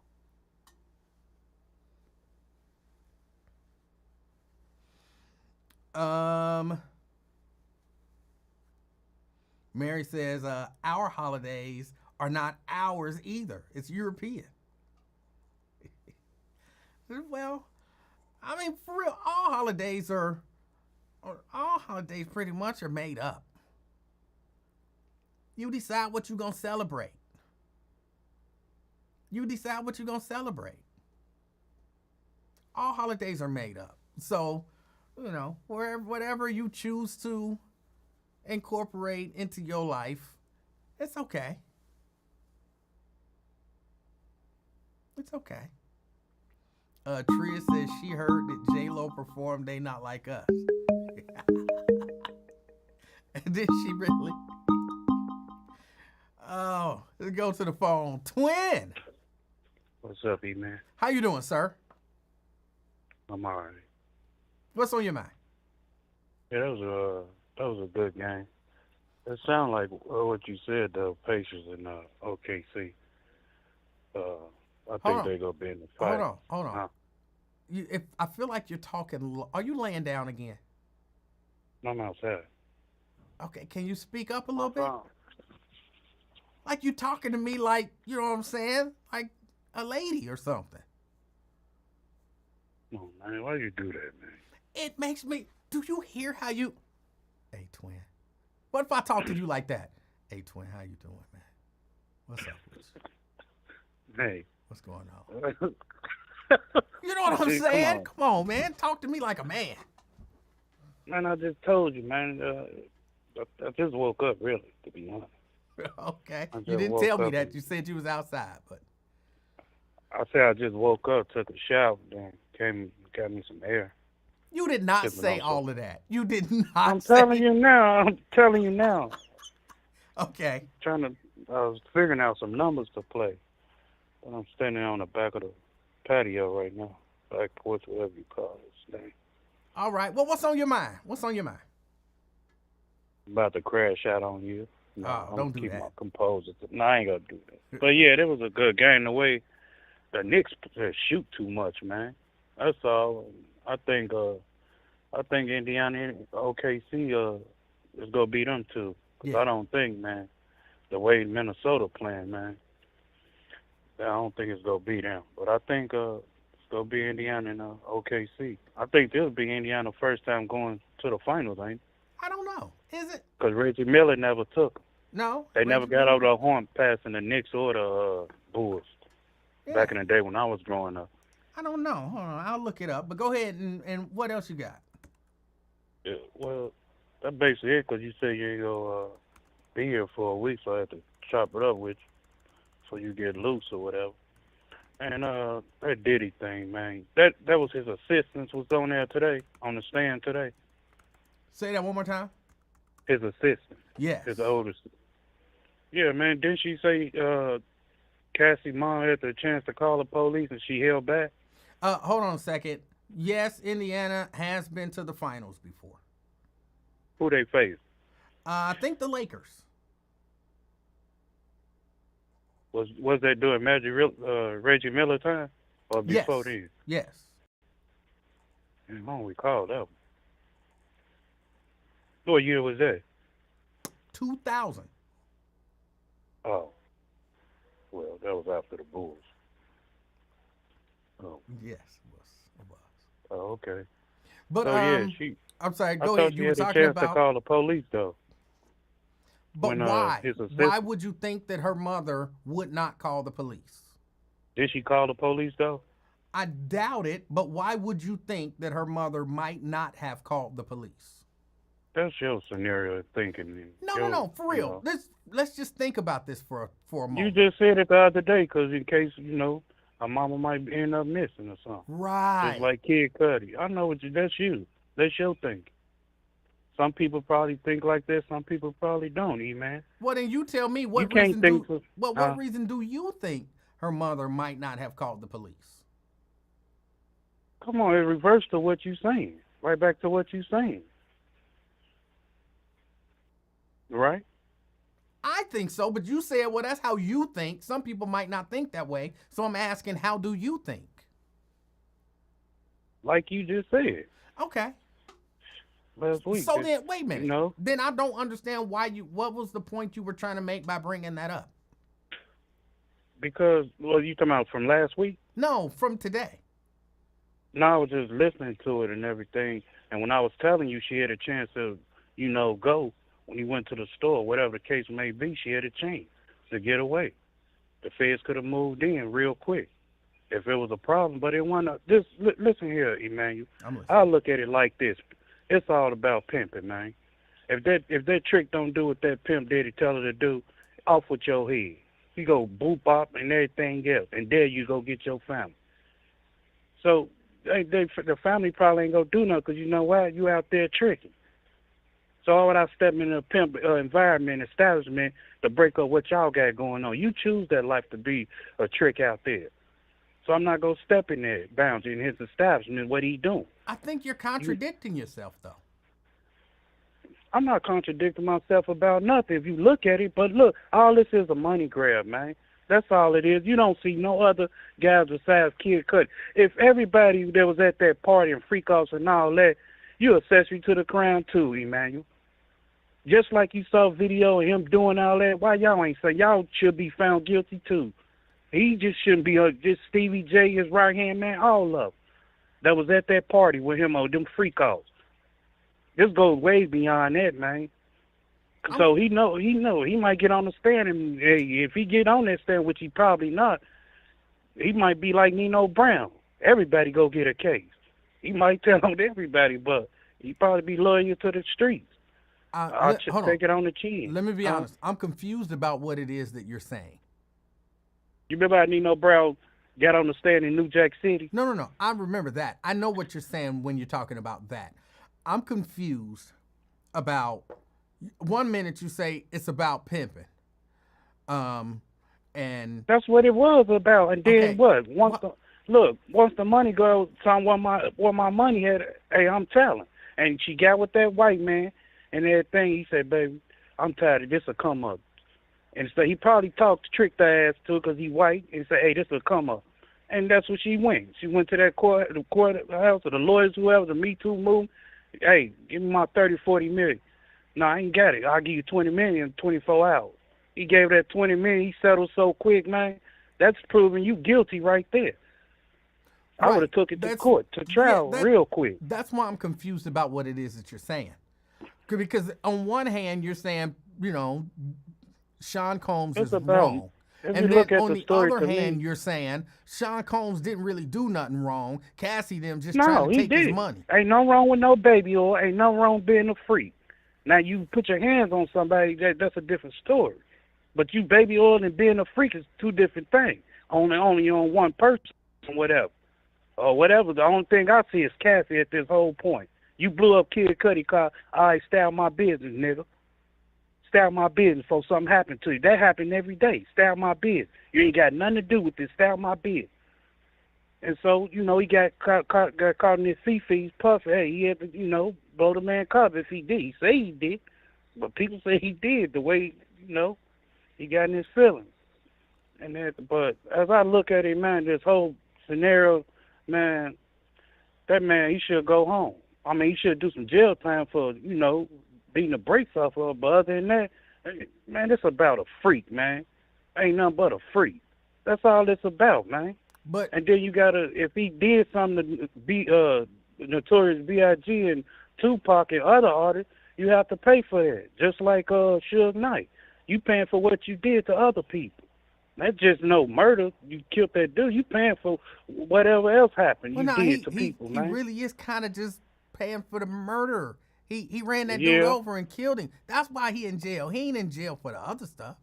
Mary says, our holidays are not ours either. It's European. Well, I mean, for real, all holidays pretty much are made up. You decide what you're going to celebrate. All holidays are made up. So, whatever you choose to incorporate into your life, it's okay. It's okay. Tria says she heard that J-Lo performed They Not Like Us. Did she really? Oh, let's go to the phone. Twin! What's up, E-Man? How you doing, sir? I'm all right. What's on your mind? Yeah, that was a good game. It sounded like what you said, the Pacers and OKC. I think they're going to be in the fight. Hold on. I feel like you're talking. Are you laying down again? No, I'm outside. Okay, can you speak up a little bit? Like you talking to me like, you know what I'm saying? Like a lady or something. Oh, man, why you do that, man? It makes me, do you hear how you, hey, twin, what if I talk to you like that? Hey, twin, how you doing, man? What's up with you? Hey. What's going on? You know what I'm saying? Come on, man. Talk to me like a man. Man, I just told you, man. I just woke up, really, to be honest. Okay. You didn't tell me that. You said you was outside, but. I said I just woke up, took a shower, then came and got me some air. You did not say all of that. You did not I'm telling you now. Okay. I was figuring out some numbers to play. And I'm standing on the back of the patio right now. Back porch, whatever you call this thing. All right. Well, what's on your mind? About to crash out on you. No, don't do that. Keep my composure. No, I ain't gonna do that. But yeah, it was a good game. The way the Knicks shoot too much, man. That's all. I think Indiana and OKC is gonna beat them too. Cause I don't think, man, the way Minnesota playing, man, I don't think it's gonna beat them. But I think it's gonna be Indiana and OKC. I think this will be Indiana's first time going to the finals, ain't it? I don't know. Is it? Because Reggie Miller never took them. No. They never got over the horn passing the Knicks or the Bulls back in the day when I was growing up. I don't know. Hold on. I'll look it up. But go ahead and what else you got? Yeah, well, that's basically it because you said you ain't going to be here for a week, so I had to chop it up with you so you get loose or whatever. And that Diddy thing, man, that was his assistant was on there today, on the stand today. Say that one more time. His assistant. Yes. His oldest. Yeah, man, didn't she say Cassie's mom had the chance to call the police and she held back? Hold on a second. Yes, Indiana has been to the finals before. Who they faced? I think the Lakers. Was that during Reggie Miller time or before then? Yes. I don't recall that one. What year was that? 2000. Oh. Well, that was after the Bulls. Oh. Yes, it was. Oh, okay. But I'm sorry. Go ahead. You were talking about. She had a chance to call the police, though. But why? Why would you think that her mother would not call the police? Did she call the police, though? I doubt it. But why would you think that her mother might not have called the police? That's your scenario of thinking. No. For real. Let's just think about this for a moment. You just said it the other day because in case, Her mama might end up missing or something. Just Right. like Kid Cudi. I know what you. That's you. That's your thinking. Some people probably think like that. Some people probably don't. Man. Well, then you tell me You can't think for. what reason do you think her mother might not have called the police? Come on, it reverts to what you saying. Right back to what you saying. Right? I think so, but you said, well, that's how you think. Some people might not think that way. So I'm asking, how do you think? Like you just said Okay. last week. So then, wait a minute. You know, Then I don't understand what was the point you were trying to make by bringing that up? because you talking about from last week? No, from today. No, I was just listening to it and everything. And when I was telling you she had a chance to, go when he went to the store, whatever the case may be, she had a chance to get away. The feds could have moved in real quick if it was a problem, but it wasn't. Listen here, Emanuel. I'm listening. I look at it like this: it's all about pimping, man. If that trick don't do what that pimp daddy tell her to do, off with your head. You go boop bop and everything else, and there you go get your family. So the family probably ain't gonna do nothing because you know why? You out there tricking. So why would I step in a pimp environment, establishment to break up what y'all got going on? You choose that life to be a trick out there. So I'm not gonna step in there boundary in his establishment. What he doing? I think you're contradicting yourself, though. I'm not contradicting myself about nothing if you look at it, but look, all this is a money grab, man. That's all it is. You don't see no other guys besides Kid Cudi. If everybody that was at that party and freak offs and all that, you accessory to the crime too, Emanuel. Just like you saw video of him doing all that, why y'all ain't say y'all should be found guilty too? He just shouldn't be just Stevie J, his right hand man, all of them that was at that party with him or them freak offs. This goes way beyond that, man. So he might get on the stand, and if he get on that stand, which he probably not, he might be like Nino Brown. Everybody go get a case. He might tell on everybody, but he probably be loyal to the streets. I'll take it on the chin. Let me be honest. I'm confused about what it is that you're saying. You remember how Nino Brown got on the stand in New Jack City? No. I remember that. I know what you're saying when you're talking about that. I'm confused about 1 minute you say it's about pimping. And that's what it was about. And then okay. what? Once the money goes, where my money had, hey, I'm telling. And she got with that white man and everything. He said, baby, I'm tired of this will come up. And so he probably talked, tricked her ass to it because he white, and said, hey, this will come up. And that's what she went. She went to that courthouse, or the lawyers, whoever, the Me Too movement. Hey, give me my 30, 40 million. No, I ain't got it. I'll give you 20 million in 24 hours. He gave that 20 million. He settled so quick, man. That's proving you guilty right there. I would have took it to court, to trial real quick. That's why I'm confused about what it is that you're saying. Because on one hand, you're saying, Sean Combs is wrong. And then on the other hand, you're saying Sean Combs didn't really do nothing wrong. Cassie them just trying to take his money. Ain't no wrong with no baby oil. Ain't no wrong being a freak. Now, you put your hands on somebody, that's a different story. But you baby oil and being a freak is two different things. Only on one person, whatever. Or whatever. The only thing I see is Cassie at this whole point. You blew up Kid Cudi car. All right, stay out my business, nigga. Stay out my business before something happened to you. That happened every day. Stay out my business. You ain't got nothing to do with this. Stay out my business. And so, he got caught in his fee-fees puffing. Hey, he had to, blow the man cover if he did. He say he did. But people say he did the way, he got in his feelings. But as I look at it, man, this whole scenario, man, that man, he should go home. I mean, he should do some jail time for, beating the brakes off of her. But other than that, man, it's about a freak, man. Ain't nothing but a freak. That's all it's about, man. And then you gotta, if he did something to be Notorious B.I.G. and Tupac and other artists, you have to pay for that. Just like Suge Knight. You paying for what you did to other people. That's just no murder. You killed that dude. You paying for whatever else happened did to people, man. He really is kind of just paying for the murder. He ran that dude over and killed him. That's why he in jail. He ain't in jail for the other stuff.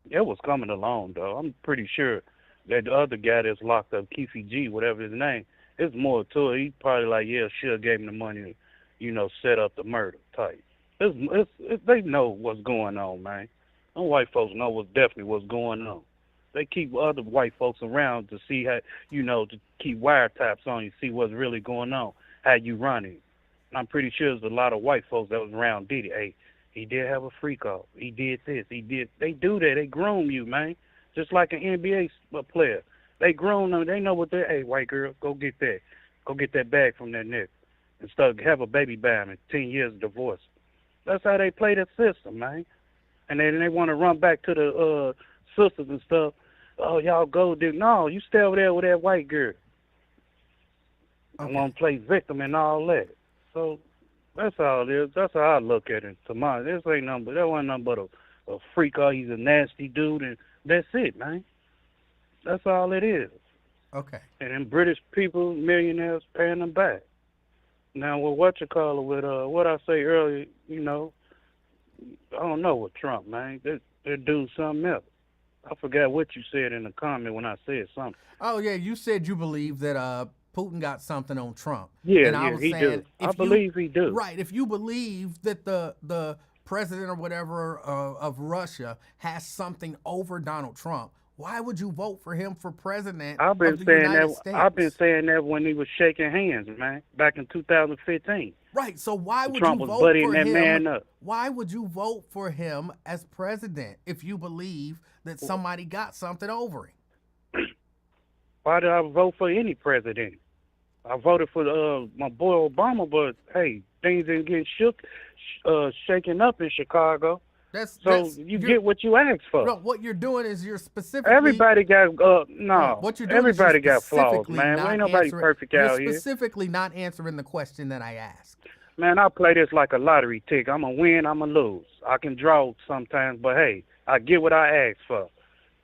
It was coming along, though. I'm pretty sure that other guy that's locked up, Keefe G, whatever his name, it's more to it. He probably like, yeah, sure, gave him the money to, set up the murder type. They know what's going on, man. Them white folks know definitely what's going on. They keep other white folks around to see how, to keep wiretaps on you, see what's really going on, how you running. I'm pretty sure there's a lot of white folks that was around Diddy. Hey, he did have a freak off. He did this. He did. They do that. They groom you, man. Just like an NBA player. They groom them. They know what they're, hey, white girl, go get that. Go get that bag from that nigga. And start have a baby by him and 10 years of divorce. That's how they play the system, man. And then they want to run back to the sisters and stuff. Oh, y'all go, dude. No, you stay over there with that white girl. Okay. I want to play victim and all that. So that's all it is. That's how I look at it. To mine, this ain't nothing but, that wasn't nothing but a freak. Oh, he's a nasty dude, and that's it, man. That's all it is. Okay. And then British people, millionaires, paying them back. Now, with what I say earlier, I don't know with Trump, man. They're doing something else. I forgot what you said in the comment when I said something. Oh, yeah, you said you believe that Putin got something on Trump. Yeah, and I was he saying, do. I believe he do. Right, if you believe that the president or whatever of Russia has something over Donald Trump, why would you vote for him for president of the United States? I've been saying that when he was shaking hands, man, back in 2015. Right, so why would Trump you was vote buddying for that him? man up. Why would you vote for him as president if you believe that somebody got something over him? Why did I vote for any president? I voted for my boy Obama, but hey, things didn't get shaken up in Chicago. You get what you asked for. No, what you're doing is you're specifically. Everybody got What you're doing everybody is you're got flaws, man. Ain't nobody perfect out here. You're specifically not answering the question that I asked. Man, I play this like a lottery ticket. I'm gonna win, I'm gonna lose. I can draw sometimes, but hey, I get what I asked for.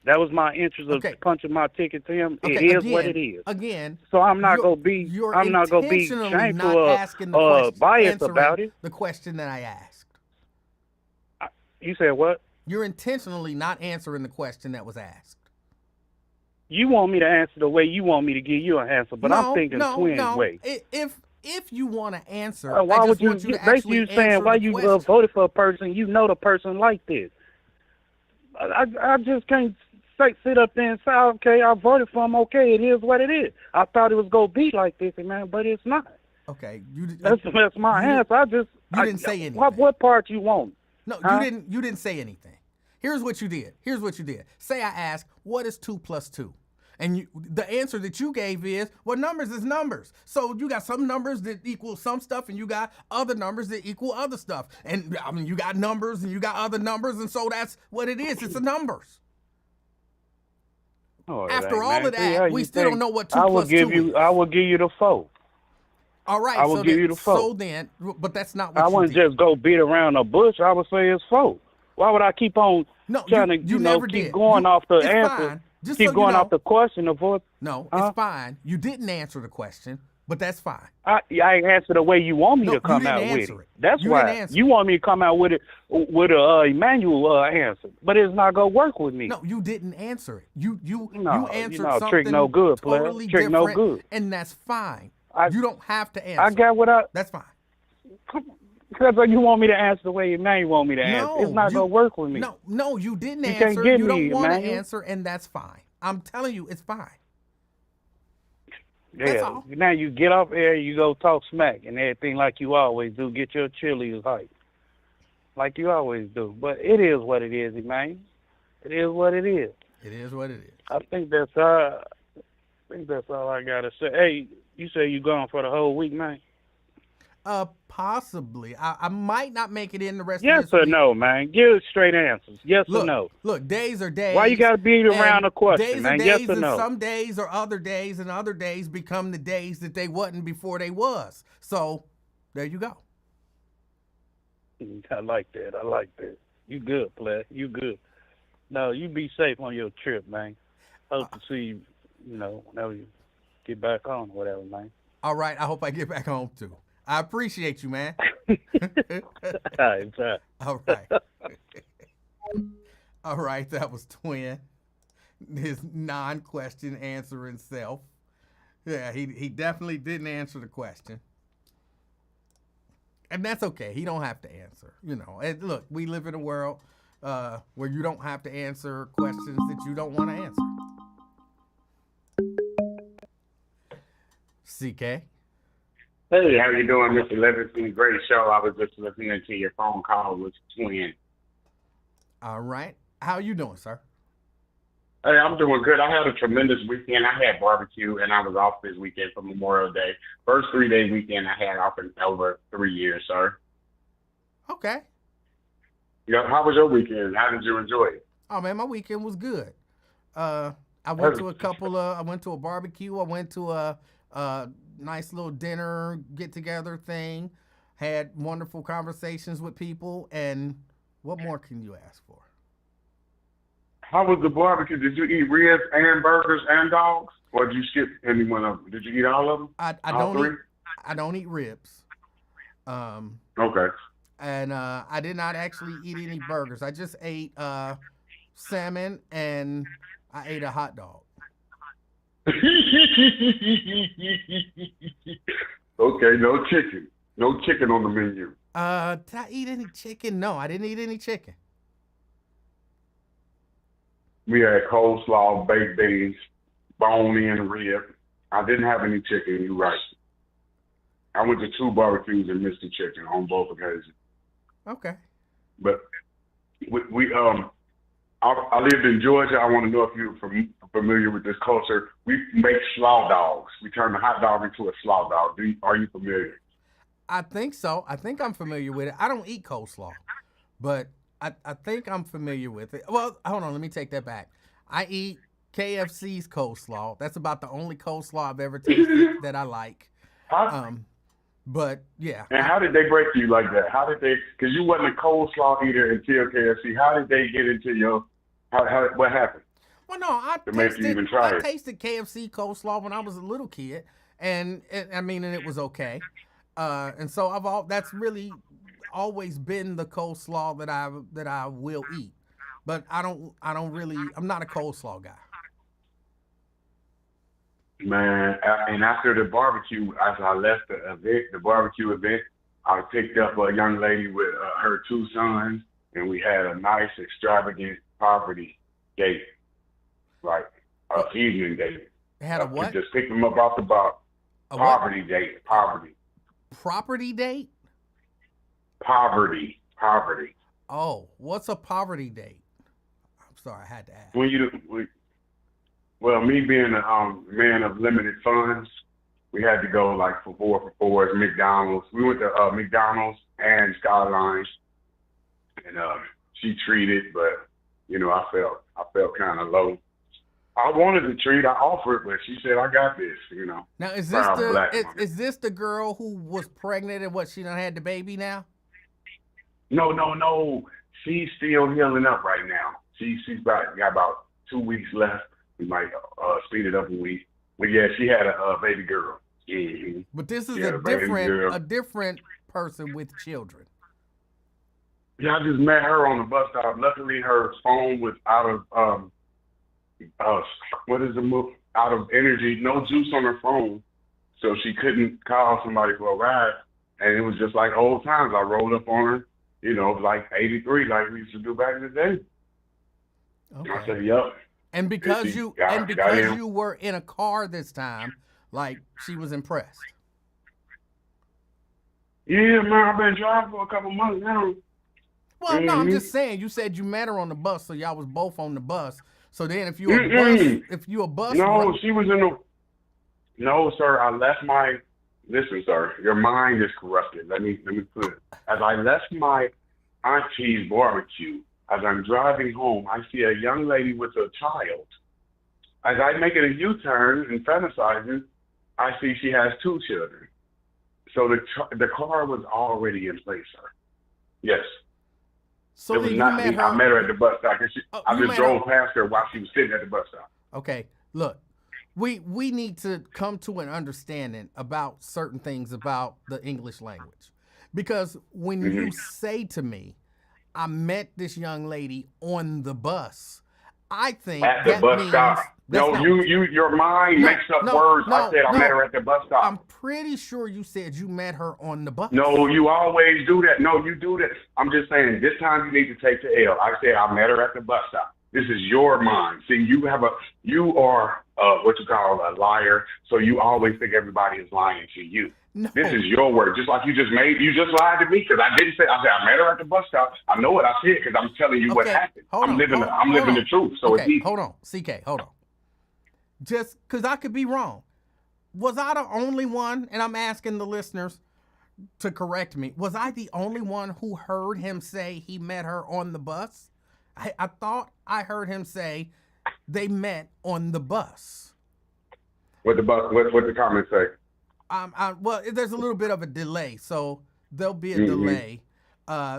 That was my interest of punching my ticket to him. Okay, it is what it is. Again, so I'm not gonna be shameful or biased about it. The question that I asked. You said what? You're intentionally not answering the question that was asked. You want me to answer the way you want me to give you an answer, but I'm thinking twin way. If you want to answer, why would you? Basically, you saying why you voted for a person you know the person like this. I just can't sit up there and say, okay, I voted for him. Okay, it is what it is. I thought it was gonna be like this, man, but it's not. Okay, that's my answer. You didn't say anything. What part you want? No, you didn't say anything. Here's what you did. Say I ask, what is 2 + 2? And the answer that you gave is, well, numbers is numbers. So you got some numbers that equal some stuff, and you got other numbers that equal other stuff. And I mean, you got numbers and you got other numbers, and so that's what it is. It's the numbers. After all of that, we still don't know what 2 + 2 is. I will give you the 4. All right, I will give you the 4. So then, but that's not what I wouldn't just go beat around the bush. I would say it's 4. Why would I keep on trying to keep going off the answer? Keep going off the question. It's fine. You didn't answer the question, but that's fine. I answer the way you want me to come out with it. That's why you want me to come out with it with a Emanuel answer, but it's not gonna work with me. No, you didn't answer it. You answered something trick no good, totally player. Trick different, no good, and that's fine. You don't have to answer. I got That's fine. Because you want me to answer the way Emanuel want me to answer. It's not gonna work with me. No, you didn't answer. You don't want to answer, and that's fine. I'm telling you, it's fine. That's all. Now you get off air, you go talk smack and everything like you always do. Get your cheerleaders hype, like you always do. But it is what it is, Emmanuel. It is what it is. It is what it is. I think that's all I gotta say. Hey, you say you gone for the whole week, man? Possibly. I might not make it in the rest of this week. Yes or no, man? Give straight answers. Yes or no? Look, days are days. Why you got to beat around the question, man? Yes or no? Some days are other days, and other days become the days that they wasn't before they was. So, there you go. I like that. You good, player. You good. No, you be safe on your trip, man. Hope to see you, whenever you get back on or whatever, man. All right. I hope I get back home, too. I appreciate you, man. All right. All right. All right, that was Twin. his non-question answering self. Yeah, he definitely didn't answer the question. And that's okay. He don't have to answer. You know, and look, we live in a world where you don't have to answer questions that you don't want to answer. CK. Hey, how you doing, Mr. Livingston? Great show. I was just listening to your phone call with Twin. All right. How you doing, sir? Hey, I'm doing good. I had a tremendous weekend. I had barbecue, and I was off this weekend for Memorial Day. First 3 day weekend I had off in over 3 years, sir. Okay. Yeah, how was your weekend? How did you enjoy it? Oh man, my weekend was good. I went to a couple of. I went to a barbecue. I went to a nice little dinner get together thing. Had wonderful conversations with people, and what more can you ask for? How was the barbecue? Did you eat ribs and burgers and dogs, or did you skip any one of them? Did you eat all of them? I All don't three? eat I don't eat ribs. Um, Okay. and I did not actually eat any burgers. I just ate salmon and I ate a hot dog. Okay, no chicken. No chicken on the menu. Did I eat any chicken? No, I didn't eat any chicken. We had coleslaw, baked beans, bone-in rib. I didn't have any chicken. You're right. I went to two barbecues and missed the chicken on both occasions. Okay. But I lived in Georgia. I want to know if you're familiar with this culture. We make slaw dogs. We turn the hot dog into a slaw dog. Are you familiar? I think so. I think I'm familiar with it. I don't eat coleslaw, but I think I'm familiar with it. Well, hold on. Let me take that back. I eat KFC's coleslaw. That's about the only coleslaw I've ever tasted that I like. Huh? But yeah. And how did they break you like that? How did they? Because you wasn't a coleslaw eater until KFC. How did they get into your? What happened Well, no, to make you even try I it? tasted KFC coleslaw when I was a little kid, and it was okay. And so that's really always been the coleslaw that I will eat. But I'm not a coleslaw guy. Man, and after the barbecue, after I left the barbecue event, I picked up a young lady with her two sons, and we had a nice, extravagant poverty date, like evening date. Had a what? Just picked them up off the bar. A Poverty date. Poverty. Property date? Poverty. Oh, what's a poverty date? I'm sorry, I had to ask. Well, me being a man of limited funds, we had to go like for fours, McDonald's. We went to McDonald's and Skylines, and she treated, but I felt kind of low. I wanted to treat. I offered, but she said, "I got this." Now is Proud this the girl who was pregnant and she done had the baby now? No. She's still healing up right now. She's got about 2 weeks left. We might speed it up a week. But yeah, she had a baby girl. Mm-hmm. But this is a different person with children. Yeah, I just met her on the bus stop. Luckily, her phone was out of out of energy, no juice on her phone, so she couldn't call somebody for a ride. And it was just like old times. I rolled up on her, like 83, like we used to do back in the day. Okay. I said, "Yep." And because you were in a car this time, like she was impressed. Yeah, man, I've been driving for a couple months now. Well, no, I'm just saying. You said you met her on the bus, so y'all was both on the bus. So then, if you a bus, no, she was in the. No, sir, I left my. Listen, sir, your mind is corrupted. Let me put it. As I left my auntie's barbecue, as I'm driving home, I see a young lady with a child. As I'm making a U-turn and fantasizing, I see she has two children. So the car was already in place, sir. Yes. So it was then not you met me. her. I met her at the bus stop. I just drove her. past her while she was sitting at the bus stop. Okay, look, we need to come to an understanding about certain things about the English language, because when you say to me, "I met this young lady on the bus," I think At the that bus means stop. that's No, not your mind makes up words. I said I met her at the bus stop. I'm pretty sure you said you met her on the bus. No, you always do that. No, you do that. I'm just saying, this time you need to take the L. I said I met her at the bus stop. This is your mind. See, you are what you call a liar. So you always think everybody is lying to you. No. This is your word. Just like you just lied to me because I didn't say. I said I met her at the bus stop. I know what I said because I'm telling you what happened. I'm living the truth. So it's easy. Hold on, CK. Hold on. Just because I could be wrong. Was I the only one? And I'm asking the listeners to correct me. Was I the only one who heard him say he met her on the bus? I thought I heard him say they met on the bus. What the comments say? Well, there's a little bit of a delay, so there'll be a delay.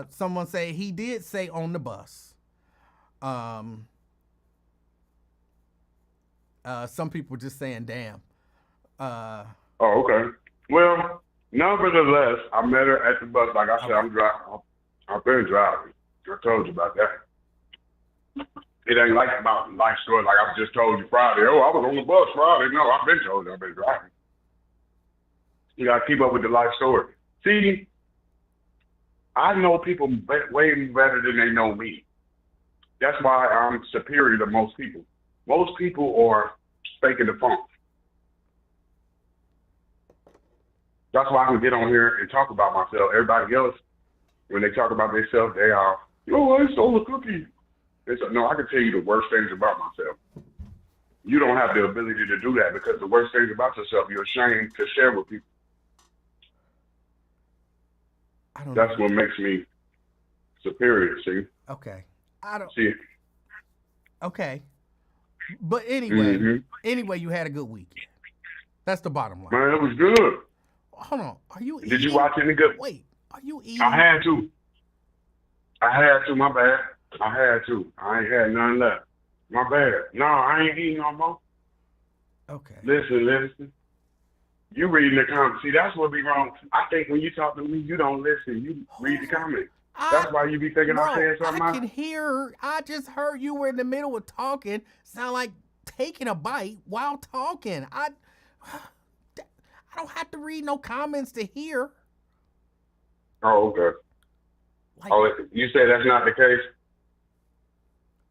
Someone say he did say on the bus. Some people just saying damn. Okay. Well, nevertheless, I met her at the bus. Like I said, I'm driving. I've been driving. I told you about that. It ain't like about life story like I just told you Friday. Oh, I was on the bus Friday. No, I've been told you I've been driving. You got to keep up with the life story. See, I know people way better than they know me. That's why I'm superior to most people. Most people are faking the funk. That's why I can get on here and talk about myself. Everybody else, when they talk about themselves, they are, oh, I stole a cookie. No, I can tell you the worst things about myself. You don't have the ability to do that because the worst things about yourself, you're ashamed to share with people. That's what makes me superior, see? Okay. I don't see. Okay. But anyway, you had a good weekend. That's the bottom line. Man, it was good. Hold on. Are you eating? Did you watch any good? Wait, are you eating? I had to, my bad. I had to. I ain't had none left. My bad. No, I ain't eating no more. Okay. Listen. You reading the comments. See, that's what be wrong. I think when you talk to me, you don't listen. You read the comments. That's why you be thinking I'm saying something. I can hear. I just heard you were in the middle of talking. Sound like taking a bite while talking. I don't have to read no comments to hear. Oh, okay. You say that's not the case?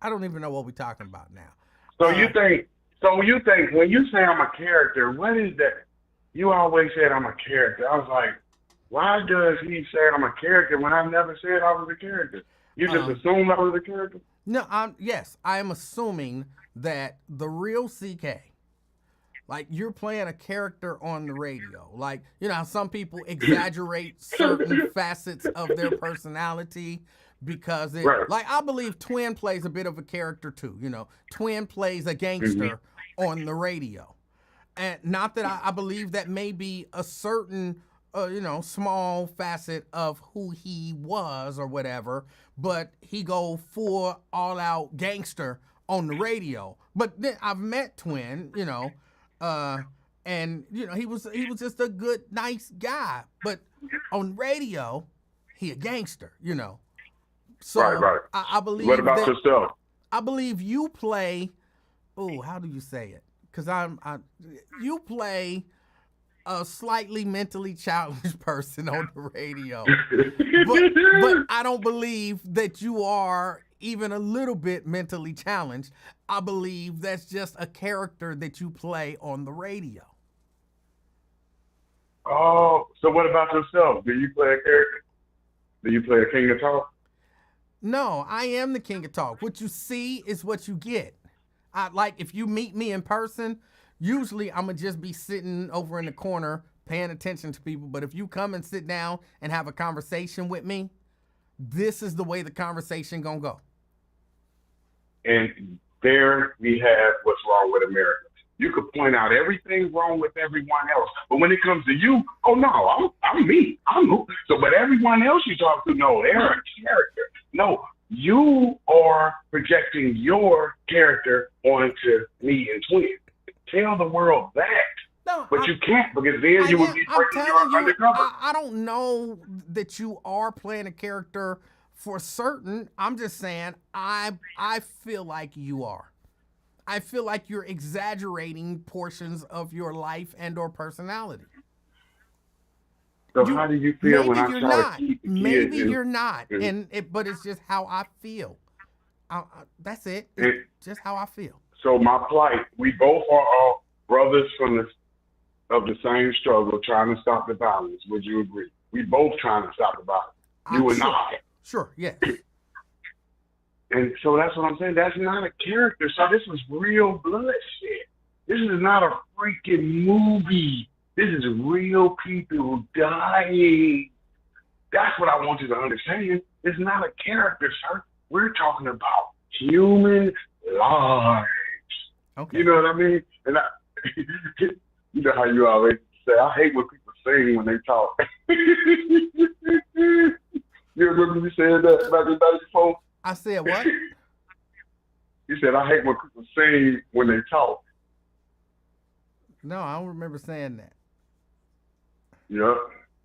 I don't even know what we're talking about now. So you think when you say I'm a character, what is that? You always said I'm a character. I was like, why does he say I'm a character when I never said I was a character? You just assumed I was a character? No, I am assuming that the real CK, like you're playing a character on the radio. Like, you know how some people exaggerate certain facets of their personality because like I believe Twin plays a bit of a character too. You know, Twin plays a gangster on the radio. And not that I believe that may be a certain, small facet of who he was or whatever, but he go full all-out gangster on the radio. But then I've met Twin, and he was just a good, nice guy. But on radio, he a gangster, So right. I believe. What about yourself? I believe you play. Oh, how do you say it? Because you play a slightly mentally challenged person on the radio, but I don't believe that you are even a little bit mentally challenged. I believe that's just a character that you play on the radio. Oh, so what about yourself? Do you play a character? Do you play a king of talk? No, I am the king of talk. What you see is what you get. If you meet me in person, usually I'm going to just be sitting over in the corner paying attention to people. But if you come and sit down and have a conversation with me, this is the way the conversation going to go. And there we have what's wrong with America. You could point out everything wrong with everyone else. But when it comes to you, oh, no, I'm me. But everyone else you talk to, no, they're a character. No. You are projecting your character onto me and Twin. Tell the world that. No, but you can't because then you would be breaking your undercover. I don't know that you are playing a character for certain. I'm just saying I feel like you are. I feel like you're exaggerating portions of your life and or personality. So how do you feel when I Maybe you're try to not. keep the Maybe kids you're not. and, But it's just how I feel. That's it. It's and just how I feel. so my plight, we both are all brothers of the same struggle trying to stop the violence. Would you agree? We both trying to stop the violence. You and Sure. I. Sure. Yes. And so that's what I'm saying. That's not a character. So this was real bloodshed. This is not a freaking movie. This is real people dying. That's what I want you to understand. It's not a character, sir. We're talking about human lives. Okay. You know what I mean? And you know how you always say, I hate when people sing when they talk. You remember you said that back in '94? I said what? You said, I hate when people sing when they talk. No, I don't remember saying that. Yep.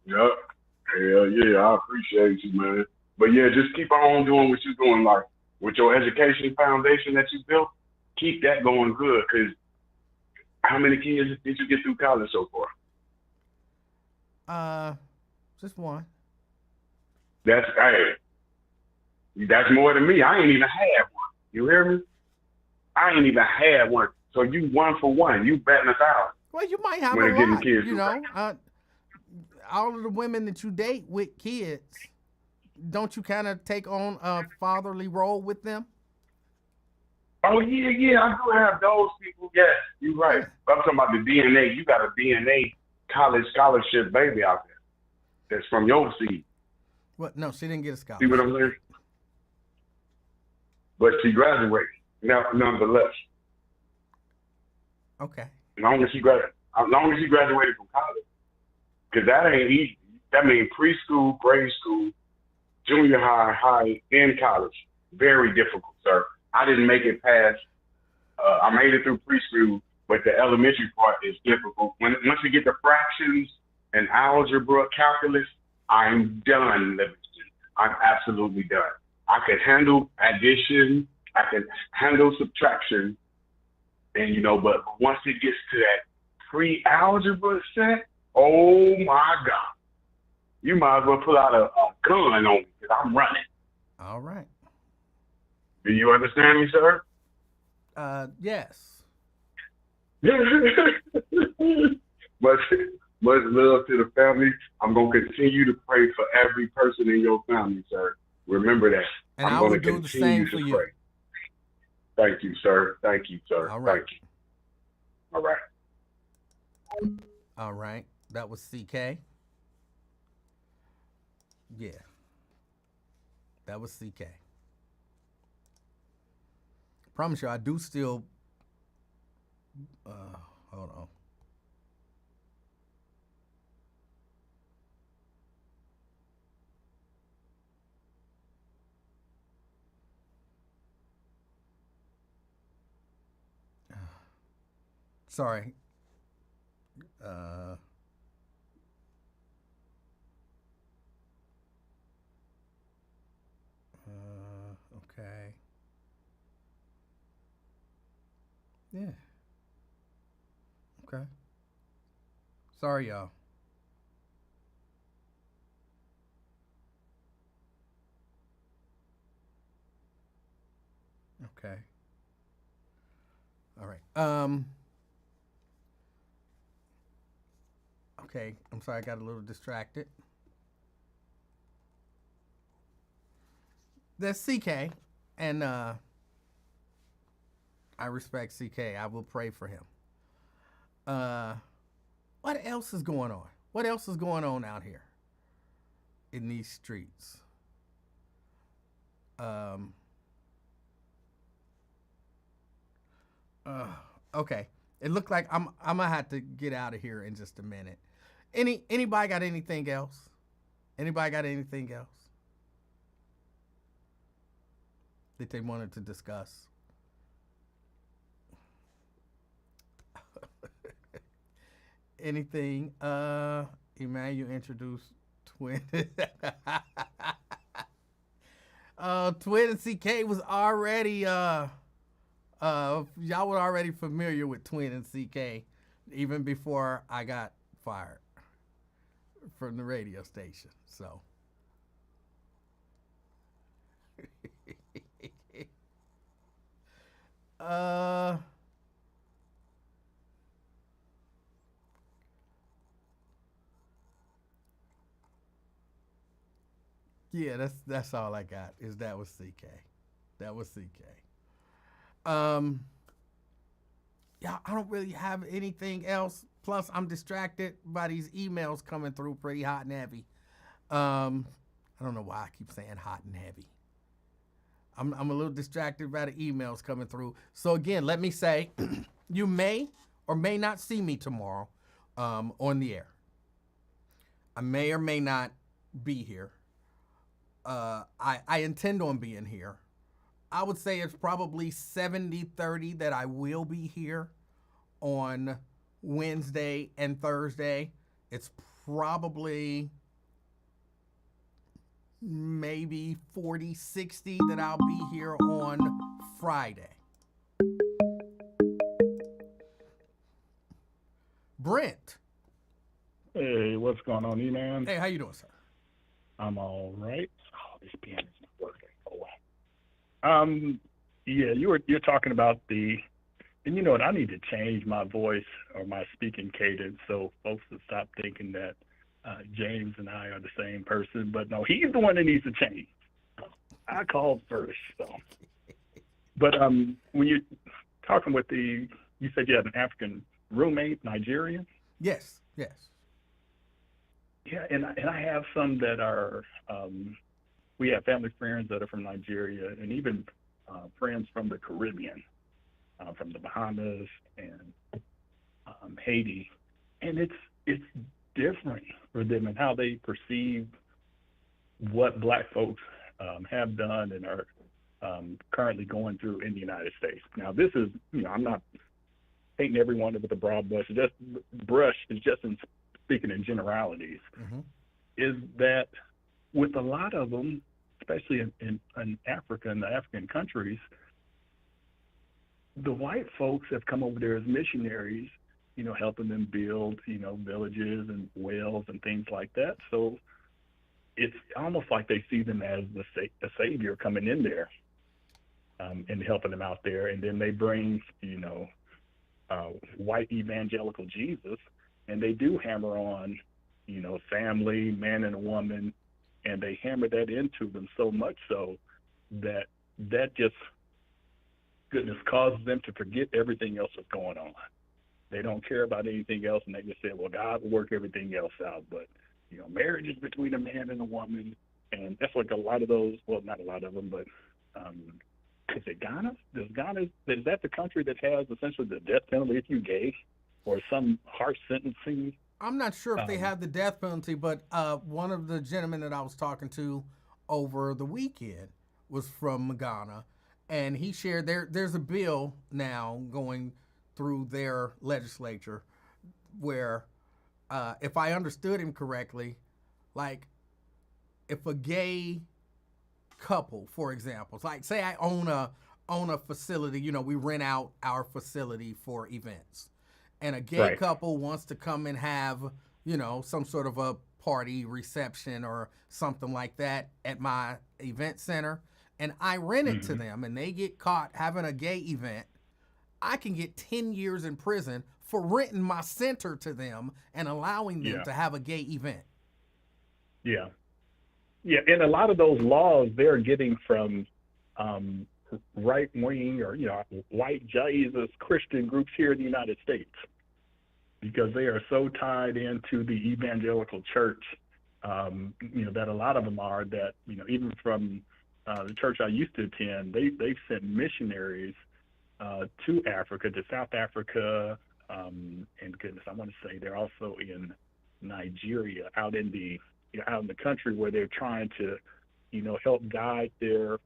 Hell yeah, I appreciate you, man. But yeah, just keep on doing what you're doing, like with your education foundation that you built. Keep that going good, because how many kids did you get through college so far? Just one. That's more than me. I ain't even had one. You hear me? I ain't even had one. So you 1 for 1. You betting 1,000. Well, you might have When a they're getting lot. kids You through know, all of the women that you date with kids, don't you kind of take on a fatherly role with them? Oh yeah, I do have those people. Yes, you're right. Yeah. But I'm talking about the DNA. You got a DNA college scholarship baby out there that's from your seed. What? No, she didn't get a scholarship. See what I'm saying? But she graduated. Now, nonetheless, Okay. as long as she graduated from college, because that ain't easy. That means preschool, grade school, junior high, and college. Very difficult, sir. I didn't make it past. I made it through preschool, but the elementary part is difficult. Once you get the fractions and algebra, calculus, I'm done, Livingston. I'm absolutely done. I can handle addition. I can handle subtraction. And, but once it gets to that pre-algebra set, oh, my God. You might as well pull out a gun on me because I'm running. All right. Do you understand me, sir? Yes. much love to the family. I'm going to continue to pray for every person in your family, sir. Remember that. And I'm I going will to do the continue same for to you. pray. Thank you, sir. Thank you, sir. All right. Thank you. All right. All right. That was CK. Yeah. That was CK. Promise you, I do still. Hold on. Sorry. Okay. Yeah. Okay. Sorry, y'all. Okay. All right. Okay. I'm sorry, I got a little distracted. That's CK, and I respect CK. I will pray for him. What else is going on? What else is going on out here in these streets? Okay. It looked like I'm gonna have to get out of here in just a minute. Anybody got anything else? Anybody got anything else that they wanted to discuss? Anything? Emanuel introduced Twin. Twin and CK was already Y'all were already familiar with Twin and CK even before I got fired from the radio station. So, uh, yeah, that's all I got. Is that was CK. That was CK. Um, yeah, I don't really have anything else. Plus, I'm distracted by these emails coming through pretty hot and heavy. I don't know why I keep saying hot and heavy. I'm a little distracted by the emails coming through. So again, let me say, you may or may not see me tomorrow on the air. I may or may not be here. I intend on being here. I would say it's probably 70-30 that I will be here on Wednesday and Thursday. It's probably maybe 40-60 that I'll be here on Friday. Brent. Hey, what's going on, E-Man? Hey, how you doing, sir? I'm all right. Oh, this piano's not working. Oh, yeah, you're talking about and you know what? I need to change my voice or my speaking cadence so folks will stop thinking that James and I are the same person. But no, he's the one that needs to change. I called first, so. But when you're talking with you said you had an African roommate, Nigerian. Yes. Yeah, and I have some that are, we have family friends that are from Nigeria and even friends from the Caribbean, from the Bahamas and Haiti. And it's different for them and how they perceive what Black folks have done and are currently going through in the United States. Now, this is, I'm not painting everyone with a broad brush. Is just in speaking in generalities, is that with a lot of them, especially in Africa and the African countries, the white folks have come over there as missionaries, helping them build, villages and wells and things like that. So it's almost like they see them as the savior coming in there and helping them out there. And then they bring, white evangelical Jesus, and they do hammer on, family, man and a woman, and they hammer that into them so much so that just, goodness, causes them to forget everything else that's going on. They don't care about anything else, and they just say, well, God will work everything else out. But, marriage is between a man and a woman, and that's like a lot of those, well, not a lot of them, but is it Ghana? Is that the country that has essentially the death penalty if you're gay, or some harsh sentencing? I'm not sure if they have the death penalty, but one of the gentlemen that I was talking to over the weekend was from Ghana, and he shared there's a bill now going through their legislature where, if I understood him correctly, like if a gay couple, for example, like say I own a facility, we rent out our facility for events, and a gay couple wants to come and have, some sort of a party reception or something like that at my event center, and I rent it to them, and they get caught having a gay event, I can get 10 years in prison for renting my center to them and allowing them to have a gay event. Yeah. Yeah, and a lot of those laws they're getting from right-wing or, white Jesus Christian groups here in the United States, because they are so tied into the evangelical church, that a lot of them are that, even from the church I used to attend, they've sent missionaries to Africa, to South Africa, and goodness, I want to say they're also in Nigeria, out in the country where they're trying to, help guide their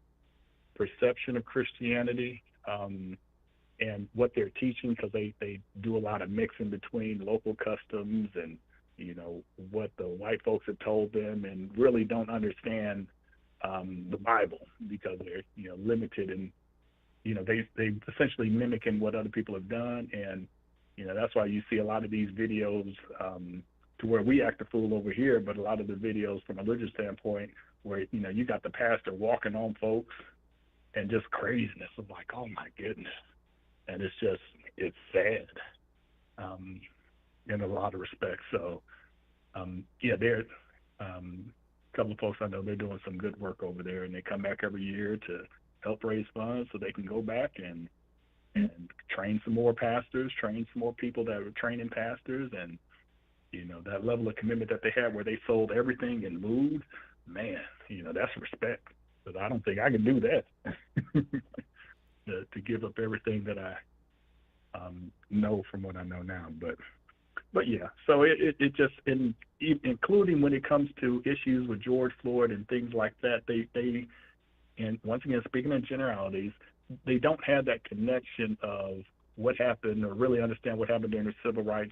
perception of Christianity and what they're teaching, because they do a lot of mixing between local customs and, what the white folks have told them, and really don't understand the Bible, because they're, limited in they essentially mimicking what other people have done, and that's why you see a lot of these videos to where we act a fool over here, but a lot of the videos from a religious standpoint where you got the pastor walking on folks and just craziness of like, oh my goodness, and it's sad in a lot of respects. So they're a couple of folks I know, they're doing some good work over there, and they come back every year to help raise funds so they can go back and train some more pastors, train some more people that are training pastors, and that level of commitment that they had where they sold everything and moved, man, that's respect. But I don't think I can do that to give up everything that I know from what I know now. But yeah, so it just including when it comes to issues with George Floyd and things like that, they and once again, speaking in generalities, they don't have that connection of what happened or really understand what happened during the civil rights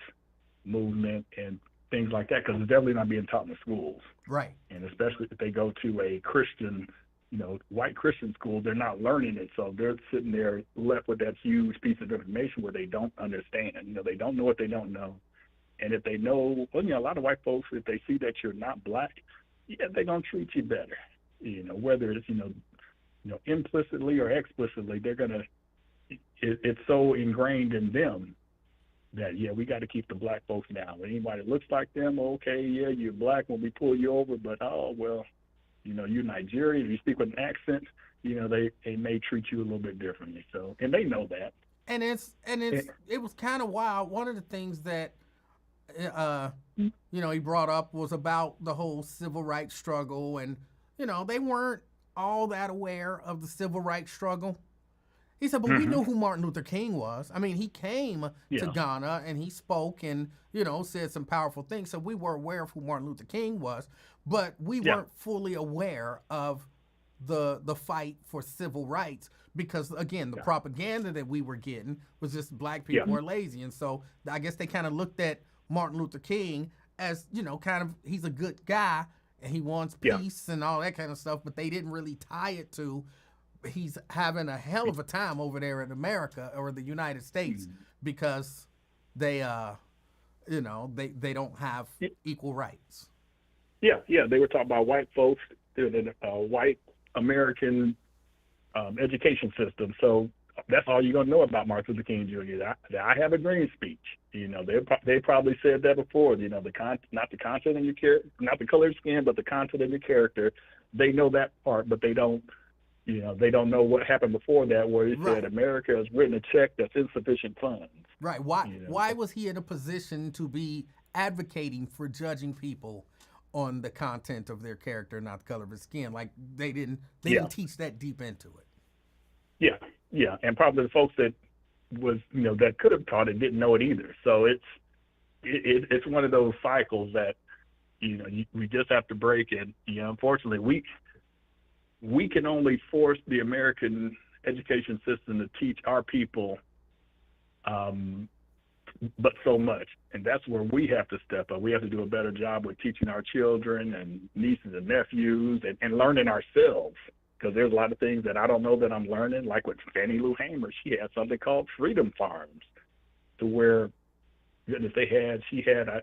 movement and things like that, because it's definitely not being taught in the schools. Right. And especially if they go to a Christian, white Christian school, they're not learning it. So they're sitting there left with that huge piece of information where they don't understand. They don't know what they don't know. And if they know, a lot of white folks, if they see that you're not black, they're going to treat you better. Whether it's, implicitly or explicitly, they're going to, it's so ingrained in them that, we got to keep the black folks down. Anybody that looks like them, okay, you're black when we pull you over, but, you're Nigerian, you speak with an accent, they may treat you a little bit differently. So, and they know that. And it was kind of wild. One of the things that, he brought up was about the whole civil rights struggle, and, they weren't all that aware of the civil rights struggle. He said, but we knew who Martin Luther King was. I mean, he came to Ghana and he spoke and, said some powerful things. So we were aware of who Martin Luther King was, but we weren't fully aware of the fight for civil rights because, again, the propaganda that we were getting was just black people are lazy. And so I guess they kind of looked at Martin Luther King as, kind of, he's a good guy and he wants peace and all that kind of stuff, but they didn't really tie it to he's having a hell of a time over there in America or the United States because they, they don't have equal rights. Yeah, they were talking about white folks, the white American education system. So that's all you're gonna know about Martin Luther King Jr. I have a green speech. They probably said that before. Not the content of your character, not the color of skin, but the content of your character. They know that part, but they don't. They don't know what happened before that, where he said America has written a check that's insufficient funds. Right. Why was he in a position to be advocating for judging people on the content of their character, not the color of his skin? Like they didn't teach that deep into it. Yeah, and probably the folks that was that could have taught it didn't know it either. So it's one of those cycles that we just have to break, and unfortunately we can only force the American education system to teach our people, but so much. And that's where we have to step up. We have to do a better job with teaching our children and nieces and nephews and learning ourselves. Because there's a lot of things that I don't know that I'm learning, like with Fannie Lou Hamer. She had something called Freedom Farms, to where, goodness, she had, I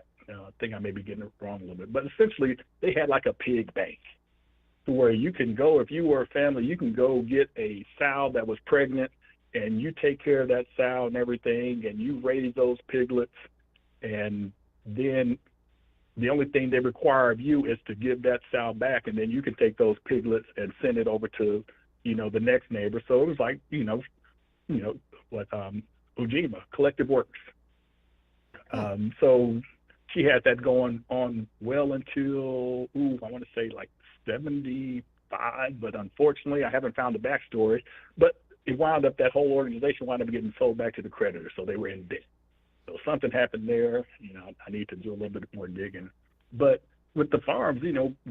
think I may be getting it wrong a little bit, but essentially they had like a pig bank, to where you can go, if you were a family, you can go get a sow that was pregnant and you take care of that sow and everything, and you raise those piglets, and then the only thing they require of you is to give that sow back, and then you can take those piglets and send it over to, the next neighbor. So it was like, what Ujima, Collective Works. So she had that going on well until, I want to say like 75, but unfortunately I haven't found the backstory. But it wound up, that whole organization wound up getting sold back to the creditors, so they were in debt. So something happened there. I need to do a little bit more digging. But with the farms,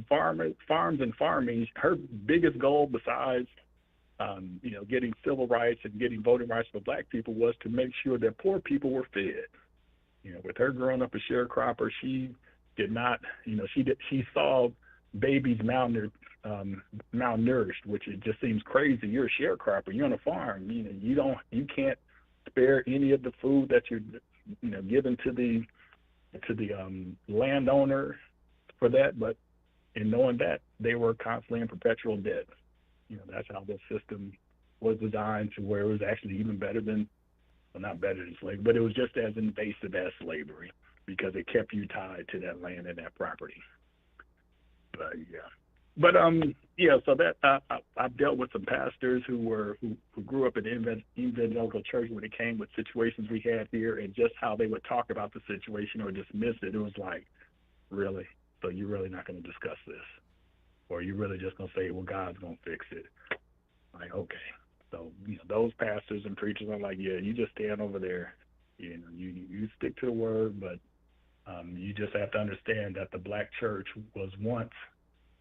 farms and farming, her biggest goal besides, getting civil rights and getting voting rights for black people was to make sure that poor people were fed. With her growing up a sharecropper, she did not, she saw babies malnourished, which it just seems crazy. You're a sharecropper. You're on a farm. You can't spare any of the food that you're giving to the landowner for that. But in knowing that, they were constantly in perpetual debt. That's how the system was designed, to where it was actually even better than, well, not better than slavery, but it was just as invasive as slavery, because it kept you tied to that land and that property. But so that I've dealt with some pastors who grew up in the evangelical church when it came with situations we had here, and just how they would talk about the situation or dismiss it. It was like, really? So you're really not going to discuss this, or you're really just going to say, well, God's going to fix it? Like, okay. So those pastors and preachers are like, yeah, you just stand over there. You stick to the word, but you just have to understand that the black church was once,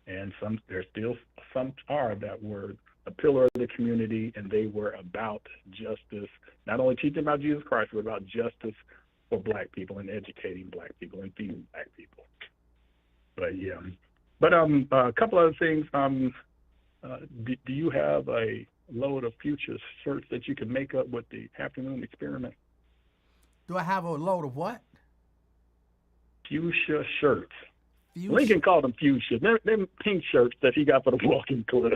and there still some are, that were a pillar of the community, and they were about justice, not only teaching about Jesus Christ, but about justice for black people and educating black people and feeding black people. But a couple other things. Do you have a load of future shirts that you can make up with the afternoon experiment? Do I have a load of what? Fuchsia shirts. Fuchsia? Lincoln called them fuchsia. Them pink shirts that he got for the walking club.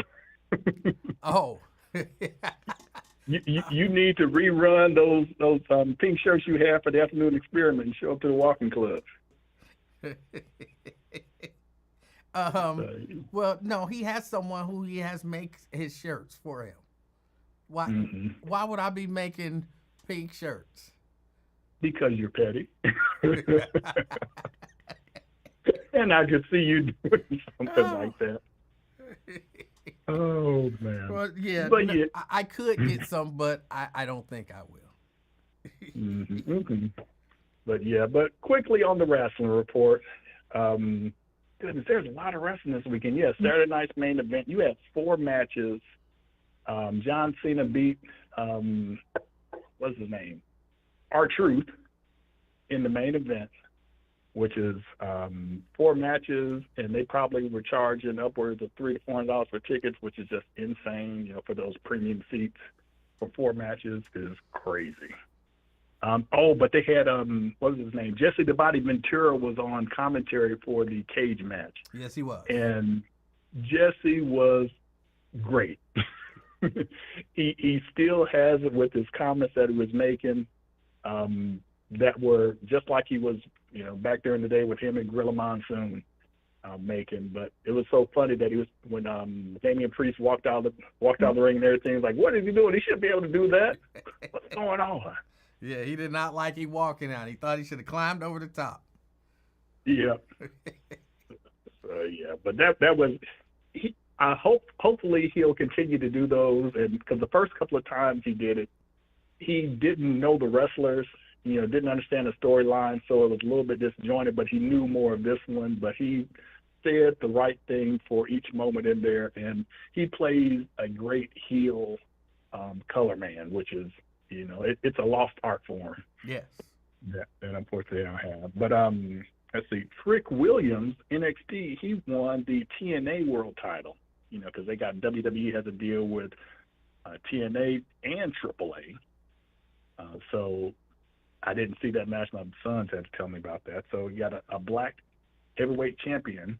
Oh. You need to rerun those pink shirts you have for the afternoon experiment and show up to the walking club. Well, no, he has someone who he has make his shirts for him. Why? Mm-hmm. Why would I be making pink shirts? Because you're petty. And I could see you doing something like that. Oh, man. Well, yeah, but I could get some, but I don't think I will. Mm-hmm. But quickly on the wrestling report. Goodness, there's a lot of wrestling this weekend. Yes, Saturday night's main event. You had 4 matches. John Cena beat, what's his name? R-Truth in the main event, which is 4 matches, and they probably were charging upwards of $300 to $400 for tickets, which is just insane. For those premium seats for 4 matches is crazy. But they had what was his name? Jesse the Body Ventura was on commentary for the cage match. Yes, he was. And Jesse was great. He still has it with his comments that he was making, that were just like he was, back there in the day with him and Gorilla Monsoon making. But it was so funny that he was, when Damian Priest walked out the ring and everything, was like, what is he doing? He shouldn't be able to do that. What's going on? Yeah, he did not like he walking out. He thought he should have climbed over the top. Yeah. But that was. Hopefully he'll continue to do those, and because the first couple of times he did it, he didn't know the wrestlers, didn't understand the storyline, so it was a little bit disjointed. But he knew more of this one. But he said the right thing for each moment in there, and he plays a great heel color man, which is. It's a lost art form. Yes. That unfortunately I don't have. But let's see. Trick Williams, NXT, he won the TNA World Title. Because they got WWE has a deal with TNA and AAA. So I didn't see that match. My sons had to tell me about that. So you got a black heavyweight champion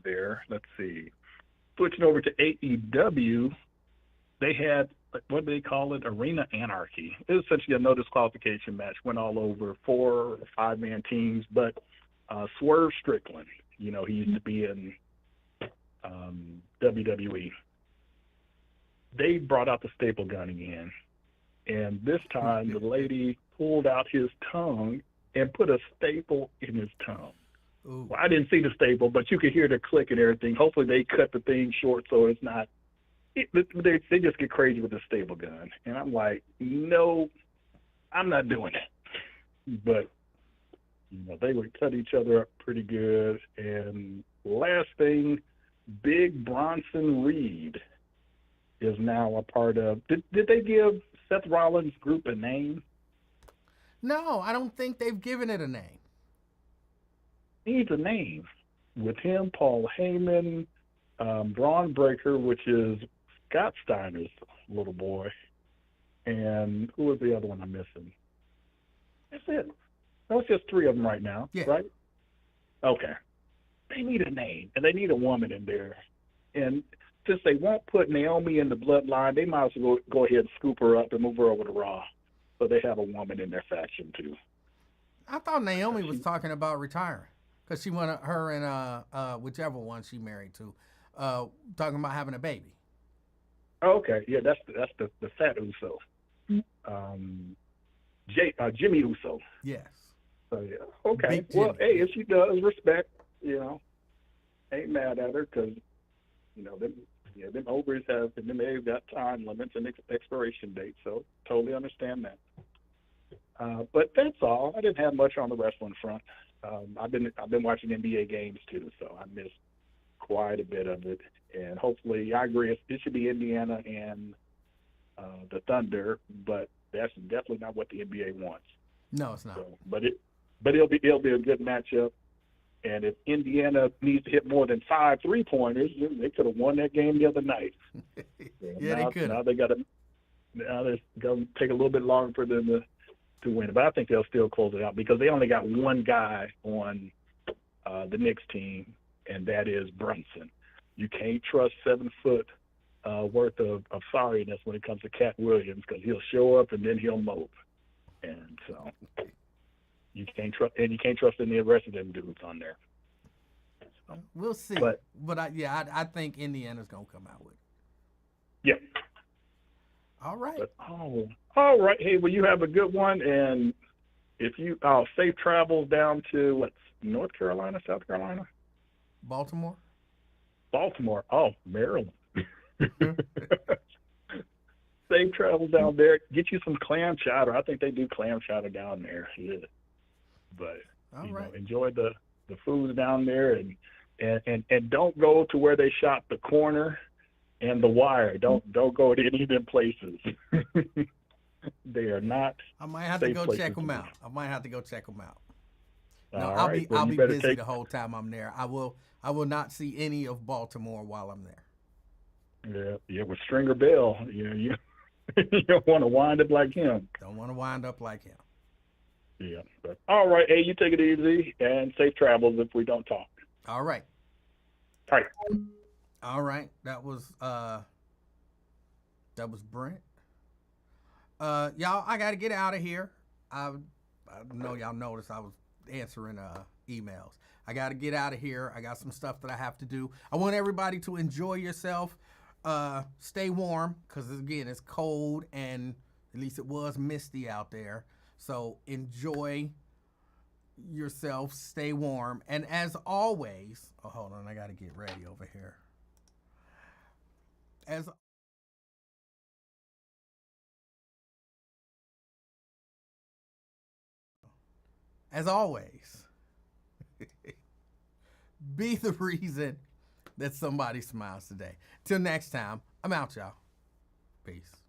there. Let's see. Switching over to AEW, they had, what do they call it? Arena Anarchy. It was essentially a no disqualification match. Went all over 4 or 5-man teams. But Swerve Strickland, he used to be in WWE. They brought out the staple gun again. And this time the lady pulled out his tongue and put a staple in his tongue. Ooh. Well, I didn't see the staple, but you could hear the click and everything. Hopefully they cut the thing short so it's not. They just get crazy with the staple gun. And I'm like, no, I'm not doing that. But, they would cut each other up pretty good. And last thing, Big Bronson Reed is now a part of. Did they give Seth Rollins' group a name? No, I don't think they've given it a name. Needs a name. with him, Paul Heyman, Braun Breaker, which is Scott Steiner's little boy, and who was the other one I'm missing? That's it. That's just three of them right now, Yeah. right? Okay. They need a name, and they need a woman in there. And since they won't put Naomi in the bloodline, they might as well go ahead and scoop her up and move her over to Raw, so they have a woman in their faction too. I thought Naomi was talking about retiring because she wanted her and whichever one she married to, talking about having a baby. Okay, yeah, that's the fat Uso, Jimmy Uso. Yes. So yeah, okay. Big Well, Jimmy. hey, if she does, respect. Ain't mad at her because them ovaries they've got time limits and expiration dates, so totally understand that. But that's all. I didn't have much on the wrestling front. I've been watching NBA games too, so I missed quite a bit of it. And hopefully, I agree, it should be Indiana and the Thunder, but that's definitely not what the NBA wants. No, it's not. So, but it'll be a good matchup. And if Indiana needs to hit more than 5 3-pointers, they could have won that game the other night. Yeah, they could. Now it's going to take a little bit longer for them to win. But I think they'll still close it out because they only got one guy on the Knicks team, and that is Brunson. You can't trust 7 foot worth of sorriness when it comes to Cat Williams because he'll show up and then he'll mope. And so you can't trust any of the rest of them dudes on there. So, we'll see. But I think Indiana's gonna come out with it. Yeah. All right. All right. Hey, well, you have a good one, and if you safe travels down to North Carolina, South Carolina, Baltimore. Oh, Maryland. Safe travels down there. Get you some clam chowder. I think they do clam chowder down there. Yeah. But enjoy the food down there, and don't go to where they shop the Corner and the Wire. Don't go to any of them places. They are not. I might have to go check them out. No, I'll be busy the whole time I'm there. I will not see any of Baltimore while I'm there. Yeah, with Stringer Bell, you don't want to wind up like him. Don't want to wind up like him. Yeah. But all right, hey, you take it easy and safe travels if we don't talk. All right. All right. That was Brent. Y'all, I gotta get out of here. I know y'all noticed I was answering emails. I gotta get out of here. I got some stuff that I have to do. I want everybody to enjoy yourself. Stay warm, because again, it's cold and at least it was misty out there. So enjoy yourself, stay warm, and as always, hold on, I gotta get ready over here. As always, be the reason that somebody smiles today. Till next time, I'm out, y'all. Peace.